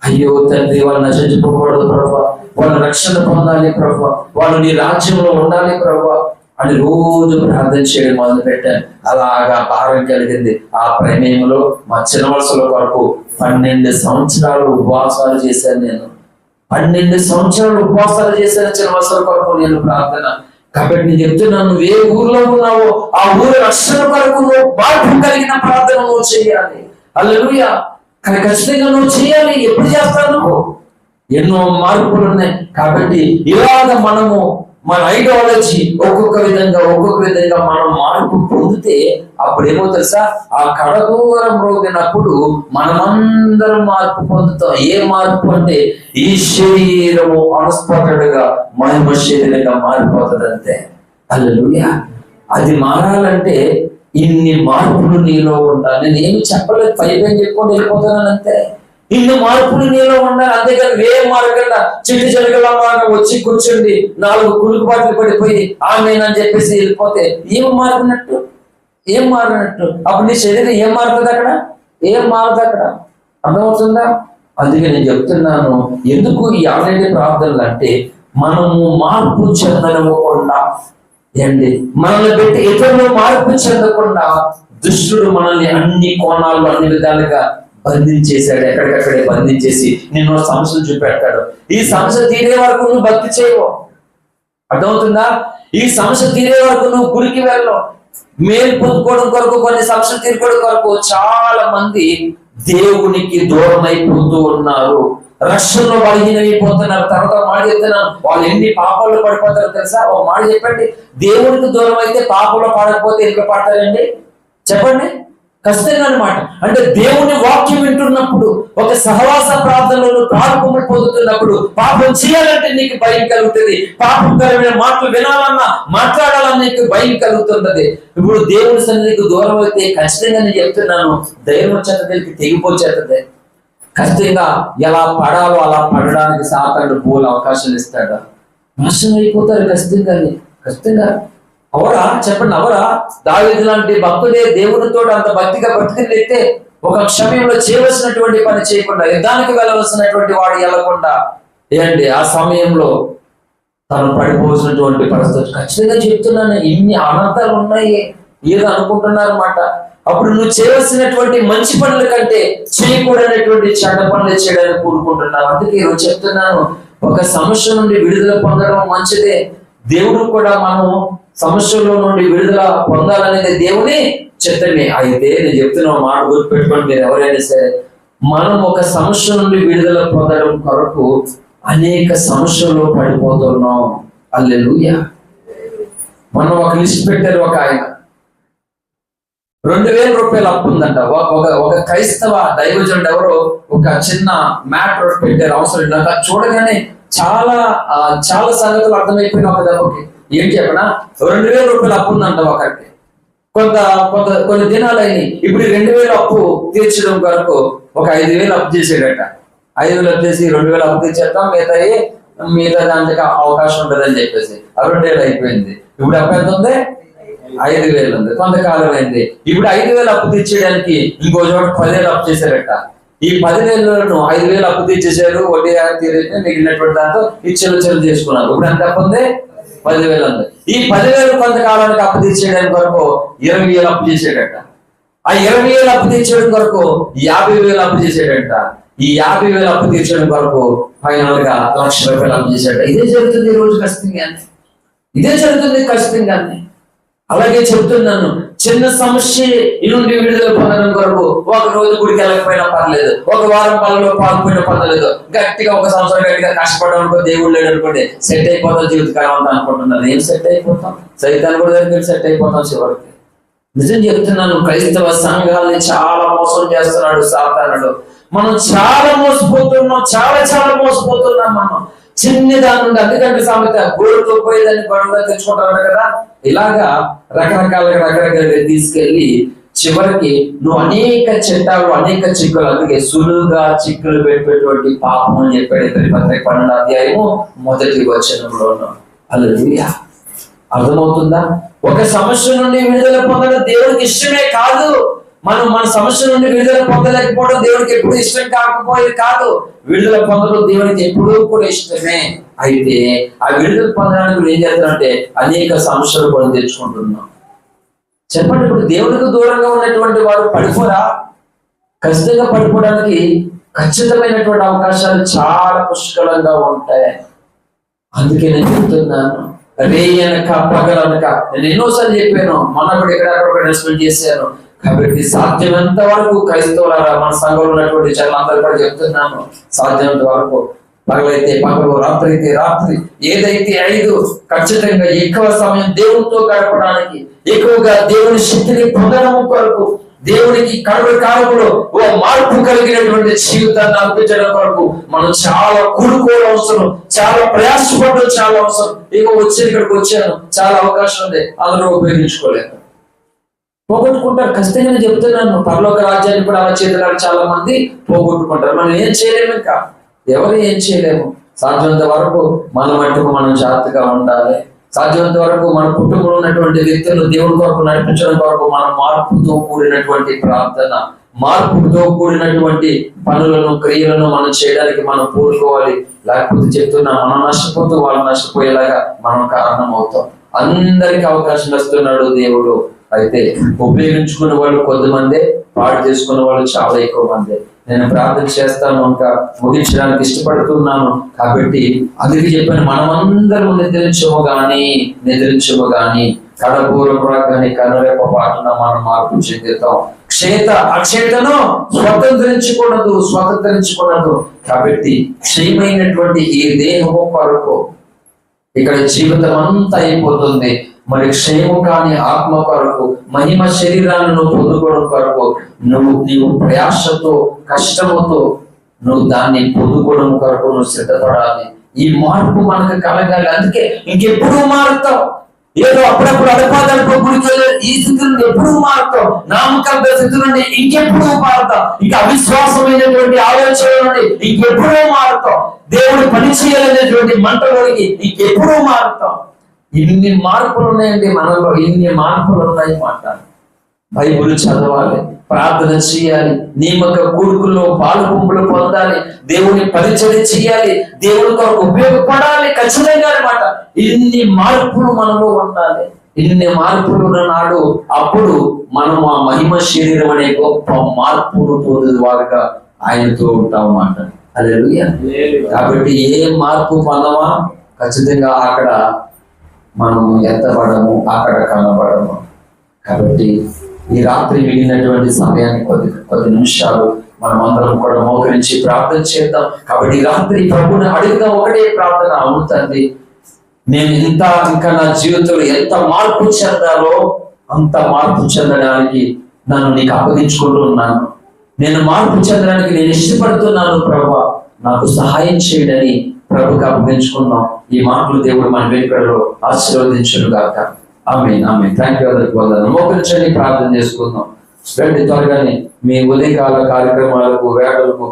అయ్యో తండ్రి, వాళ్ళు నశించుకోకూడదు ప్రభా, వాళ్ళు రక్షణ పొందాలి ప్రభా, వాళ్ళు నీ రాజ్యంలో ఉండాలి ప్రభా అని రోజు ప్రార్థన చేయడం మొదలు పెట్టాను. అలాగా భారం కలిగింది. ఆ ప్రమేయంలో మా చిన్న వలసల కొరకు 12 సంవత్సరాలు ఉపవాసాలు చేశాను. నేను 12 సంవత్సరాలు ఉపవాసాలు చేశాను చిన్న వలసల కొరకు నేను ప్రార్థన. కాబట్టి నేను చెప్తున్నాను, నువ్వు ఏ ఊర్లో ఉన్నావో ఆ ఊరు రక్షణ కొరకు నువ్వు మార్పు కలిగిన ప్రార్థన నువ్వు చేయాలి. హల్లెలూయా. కానీ ఖచ్చితంగా నువ్వు చేయాలి. ఎప్పుడు చేస్తావు నువ్వు? ఎన్నో మార్పులు ఉన్నాయి. కాబట్టి ఇలాగ మనము మన ఐడియాలజీ ఒక్కొక్క విధంగా మనం మార్పు పొందితే అప్పుడు ఏమో తెలుసా, ఆ కడదూరం రోగినప్పుడు మనమందరం మార్పు పొందుతాం. ఏ మార్పు అంటే ఈ శరీరము అన్స్పాటెడ్గా మహిమ శరీరంగా మారిపోతుంది అంతే. హల్లెలూయా. అది మారాలంటే ఇన్ని మార్పులు నీలో ఉండాలి. నేను ఏమి చెప్పలేదు, పైపైన చెప్పుకొని వెళ్ళిపోతున్నాను అంతే. ఇన్ని మార్పులు నీలో ఉండాలి. అంతేకాని ఏ మార్గంగా చిట్టి చెడుగులాగా వచ్చి కూర్చుండి 4 కులుకుబాట్లు పడిపోయి ఆమెనని చెప్పేసి వెళ్ళిపోతే ఏం మారినట్టు? అప్పుడు నీ శరీరం ఏం మారుతుంది అక్కడ? అర్థమవుతుందా? అందుకే నేను చెప్తున్నాను, ఎందుకు ఈ ఆల్రెడీ ప్రార్థనలు అంటే మనము మార్పు చెందనివ్వకుండా మనల్ని పెట్టి ఇతరులు మార్పు చెందకుండా దుష్టుడు మనల్ని అన్ని కోణాల్లో అన్ని విధాలుగా బంధించేశాడు. ఎక్కడికక్కడే బంధించేసి నిన్ను సమస్యలు చూపెడతాడు. ఈ సమస్య తీరే వరకు నువ్వు భక్తి చేయవు. అర్థమవుతుందా? ఈ సమస్య తీరే వరకు నువ్వు గుడికి వెళ్ళవు. మేలు పొందుకోవడం కొరకు, కొన్ని సమస్యలు తీరుకోవడం కొరకు చాలా మంది దేవునికి దూరం అయిపోతూ ఉన్నారు. రక్షణలో బలహీనమైపోతున్నారు. తర్వాత మాట చెప్తున్నాను, వాళ్ళు ఎన్ని పాపాల్లో పడిపోతారో తెలుసా? ఒక మాట చెప్పండి, దేవునికి దూరం అయితే పాపంలో పడకపోతే ఎందుకు పడతారండి? చెప్పండి. ఖచ్చితంగా అనమాట. అంటే దేవుని వాక్యం వింటున్నప్పుడు, ఒక సహవాస ప్రార్థనలో పాపములు పొందుతున్నప్పుడు, పాపం చేయాలంటే నీకు భయం కలుగుతుంది. పాపకరమైన మాటలు వినాలన్నా, మాట్లాడాలన్నా నీకు భయం కలుగుతున్నది. ఇప్పుడు దేవుని సన్నిధికి దూరం అయితే ఖచ్చితంగా నేను చెప్తున్నాను, దైవం వచ్చేది తెగిపోచేస్తుంది. ఖచ్చితంగా ఎలా పడాలో అలా పడడానికి సాతానుడు బోల్ అవకాశాలు ఇస్తాడు. నాశనం అయిపోతారు ఖచ్చితంగా. అవరా? చెప్పండి, అవరా? దావీదు లాంటి భక్తుడే దేవునితో అంత భక్తిగా బ్రతికితే ఒక క్షమయంలో చేయవలసినటువంటి పని చేయకుండా, యుద్ధానికి వెళ్ళవలసినటువంటి వాడు వెళ్ళకుండా ఆ సమయంలో తను పడిపోవలసినటువంటి పరిస్థితి. ఖచ్చితంగా చెప్తున్నాను, ఇన్ని అనర్థాలు ఉన్నాయి. ఏదో అనుకుంటున్నారన్నమాట. అప్పుడు నువ్వు చేయవలసినటువంటి మంచి పనుల కంటే చేయకూడనటువంటి చెడ్డ పనులు చేయడానికి కూడుకుంటున్నావు. అందుకే ఈరోజు చెప్తున్నాను, ఒక సమస్య నుండి విడుదల పొందడం మంచిదే. దేవుడు కూడా మనం సమస్యలో నుండి విడుదల పొందాలనేది దేవుని చిత్తమే. అయితే నేను చెప్తున్నా మాట గుర్తుపెట్టుకోండి, మీరు ఎవరైనా సరే, మనం ఒక సమస్య నుండి విడుదల పొందడం కొరకు అనేక సమస్యల్లో పడిపోతున్నాం. హల్లెలూయా. మనం ఒక లిస్ట్ పెట్టారు. ఒక ఆయన 2000 రూపాయలు అప్పు ఉందంట. ఒక క్రైస్తవ దైవజనుడు ఎవరో ఒక చిన్న మ్యాటర్ పెట్టారు అవసరం నాకు. చూడగానే చాలా సంగతులు అర్థమైపోయిన ఒక దెబ్బకి. ఏం చెప్పనా, 2000 రూపాయలు అప్పు ఉందంట ఒకరికి. కొన్ని దినాలు అయినాయి. ఇప్పుడు 2000 అప్పు తీర్చడం కొరకు ఒక 5000 అప్పు చేసాడట. 5000 అప్పు చేసి 2000 అప్పు తీర్చేద్దాం, మిగతా దానికి అవకాశం ఉంటుందని చెప్పేసి ఆ 2000 అయిపోయింది. ఇప్పుడు అప్పు ఎంత ఉంది? 5000 ఉంది. కొంతకాలం అయింది. ఇప్పుడు 5000 అప్పు తీర్చేయడానికి ఇంకో చోట 10,000 అప్పు చేశారట. ఈ 10,000ను 5,000 అప్పు తీర్చేశారు. వడ్డీ తీరైతే మిగిలినటువంటి దాంతో ఇచ్చలు చేసుకున్నారు. ఇప్పుడు ఎంత అప్పు ఉంది? 10,000 ఉంది. ఈ 10,000 కొంతకాలానికి అప్పు తీర్చేయడానికి వరకు 20,000 అప్పు చేసాడట. ఆ 20,000 అప్పు తీర్చడం కొరకు 50,000 అప్పు చేసాడట. ఈ 50,000 అప్పు తీర్చడం కొరకు ఫైనల్ గా 1,00,000 రూపాయలు అప్పు చేశాడట. ఇదే జరుగుతుంది ఈ రోజు ఖచ్చితంగానే. అలాగే చెప్తున్నాను, చిన్న సమస్య నుండి విడుదల పొందడం కొరకు ఒక రోజు గుడికి వెళ్ళకపోయినా పర్లేదు, ఒక వారం పనుల్లో పాల్పోయినా పర్లేదు, గట్టిగా ఒక సంవత్సరం గట్టిగా కష్టపడడం అనుకో, దేవుడు లేడు అనుకోండి, సెట్ అయిపోతాం జీవితకాలం అంతా అనుకుంటున్నారు. ఏం సెట్ అయిపోతాం? సైతాన్ని కూడా దగ్గర సెట్ అయిపోతాం చివరికి. నిజం చెప్తున్నాను, క్రైస్తవ సంఘాలని చాలా మోసం చేస్తున్నాడు సాతానుడు. మనం చాలా మోసపోతున్నాం. మనం చిన్న దాని నుండి, అందుకంటే సామెత గోడుతో పోయేదాన్ని గొడవగా తెచ్చుకుంటారు కదా. ఇలాగా రకరకాలుగా తీసుకెళ్లి చివరికి నువ్వు అనేక చట్టాలు, అనేక చిక్కులు, అందుకే సులువుగా చిక్కులు పెట్టేటువంటి పాపం అని చెప్పాడు ఇతని పత్రిక 12వ అధ్యాయము 1వ వచనంలో. హల్లెలూయా. అర్థమవుతుందా? ఒక సమస్య నుండి విడుదల పొందడం దేవుడికి ఇష్టమే కాదు. మనం మన సమస్య నుండి విడుదల పొందలేకపోవడం దేవుడికి ఎప్పుడు ఇష్టం కాకపోయేది కాదు. విడుదల పొందడం దేవుడికి ఎప్పుడూ కూడా ఇష్టమే. అయితే ఆ విడుదల పొందడానికి నువ్వు ఏం చేస్తానంటే అనేక సమస్యలు కొని తెచ్చుకుంటున్నావు. చెప్పండి, ఇప్పుడు దేవుడికి దూరంగా ఉన్నటువంటి వారు పడిపోరా? ఖచ్చితంగా పడిపోవడానికి ఖచ్చితమైనటువంటి అవకాశాలు చాలా పుష్కలంగా ఉంటాయి. అందుకే నేను చెప్తున్నాను, రేయనక పగలనక. నేను ఎన్నోసార్లు చెప్పాను, మొన్న కూడా ఎక్కడెక్కడ అనౌన్స్మెంట్ చేశాను. కాబట్టి సాధ్యమంత వరకు క్రైస్తవులారా, మన సంఘంలో ఉన్నటువంటి జనాలందరూ కూడా చెప్తున్నాను, సాధ్యమంత వరకు పగలైతే పగలు, రాత్రి అయితే రాత్రి, ఏదైతే 5 ఖచ్చితంగా ఎక్కువ సమయం దేవునితో గడపడానికి, ఎక్కువగా దేవుని శక్తిని పొందడం కొరకు, దేవునికి కడవరి కాలంలో ఓ మార్పు కలిగినటువంటి జీవితాన్ని అర్పించడం కొరకు మనం చాలా కూడుకోవడం అవసరం, చాలా ప్రయాసపడడం చాలా అవసరం. ఇక్కడికి వచ్చాను, చాలా అవకాశం ఉంది, అందరూ ఉపయోగించుకోలేదు, పోగొట్టుకుంటారు. ఖచ్చితంగా చెప్తున్నాను, పరలోక రాజ్యాన్ని కూడా అలా చేతులారు చాలా మంది పోగొట్టుకుంటారు. మనం ఏం చేయలేము, ఇంకా ఎవరు ఏం చేయలేము. సాధ్యమంత వరకు మన మట్టుకు మనం జాగ్రత్తగా ఉండాలి. సాధ్యమంత వరకు మన కుటుంబంలో ఉన్నటువంటి వ్యక్తులు దేవుని కొరకు నడిపించడం కొరకు మనం మార్పుతో కూడినటువంటి ప్రార్థన, మార్పుతో కూడినటువంటి పనులను, క్రియలను మనం చేయడానికి మనం పూనుకోవాలి. లేకపోతే చెప్తున్నా, మనం నష్టపోతూ వాళ్ళు నష్టపోయేలాగా మనం కారణం అవుతాం. అందరికి అవకాశం ఇస్తున్నాడు దేవుడు. అయితే ఉపయోగించుకునే వాళ్ళు కొద్దిమందే, పాడు చేసుకునే వాళ్ళు చాలా ఎక్కువ మందే. నేను ప్రార్థన చేస్తాను, ఇంకా ముగించడానికి ఇష్టపడుతున్నాను. కాబట్టి అందుకే చెప్పాను, మనమందరం నిద్రించము గాని కడపూరని కనురేప పాటన మనం మార్పు చెందుతాం. అక్షేతను స్వతంత్రించుకున్నదు. కాబట్టి క్షయమైనటువంటి ఈ దేహము కొరకు ఇక్కడ జీవితం అంతా అయిపోతుంది. మరి క్షేమం కాని ఆత్మ కొరకు, మహిమ శరీరాలను పొందుకోవడం కొరకు నీవు ప్రయాసతో, కష్టముతో నువ్వు దాన్ని పొందుకోవడం కొరకు నువ్వు సిద్ధపడాలి. ఈ మార్పు మనకు కలగాలి. అందుకే ఇంకెప్పుడు మారుతావు. ఏదో అప్పుడప్పుడు అడపాదడప గుడికి వెళ్ళే ఈ స్థితి నుండి ఎప్పుడు మారుతావు. నామకాంత స్థితి నుండి ఇంకెప్పుడు మారుతావు. ఇంకా అవిశ్వాసమైనటువంటి ఆలోచన నుండి ఇంకెప్పుడూ మారుతావు. దేవుడు పని చేయాలనేటువంటి మంటలోకి ఇంకెప్పుడూ మారుతావు. ఇన్ని మార్పులు ఉన్నాయండి మనలో, ఇన్ని మార్పులు ఉన్నాయి మాట. బైబుల్ చదవాలి, ప్రార్థన చేయాలి, నియమక కూడుకుల్లో పాలుగుంపులు పొందాలి, దేవుని పరిచయం చేయాలి, దేవుని కొరకు ఉపయోగపడాలి ఖచ్చితంగా అనమాట. ఇన్ని మార్పులు మనలో ఉండాలి. ఇన్ని మార్పులు నాడు అప్పుడు మనం ఆ మహిమ శరీరం అనే గొప్ప మార్పును పొందే వారుగా ఆయనతో ఉంటాం అన్నమాట. హల్లెలూయా. కాబట్టి ఏ మార్పు పొందమా ఖచ్చితంగా అక్కడ మనం ఎత్తబడము, అక్కడ కనబడము. కాబట్టి ఈ రాత్రి మిగిలినటువంటి సమయాన్ని కొద్ది నిమిషాలు మనం అందరం కూడా మోకరించి ప్రార్థన చేద్దాం. కాబట్టి ఈ రాత్రి ప్రభుని అడుగుదాం ఒకటే ప్రార్థన, అవును తండ్రి, నేను ఇంకా నా జీవితంలో ఎంత మార్పు చెందాలో అంత మార్పు చెందడానికి నన్ను నీకు అప్పగించుకుంటూ ఉన్నాను. నేను మార్పు చెందడానికి నేను ఇష్టపడుతున్నాను ప్రభువా, నాకు సహాయం చేయడని ప్రభుకి అప్పగించుకుందాం. ఈ మాటలు దేవుడు మన వెనుకలో ఆశీర్వదించును గాక. ఆమేన్, ఆమేన్. Thank you. అందరికి వందనాలు. మోకరించండి, ప్రార్థన చేసుకుందాం. రండి త్వరగానే మీ ఉదయకాల కార్యక్రమాలకు, వేటలకు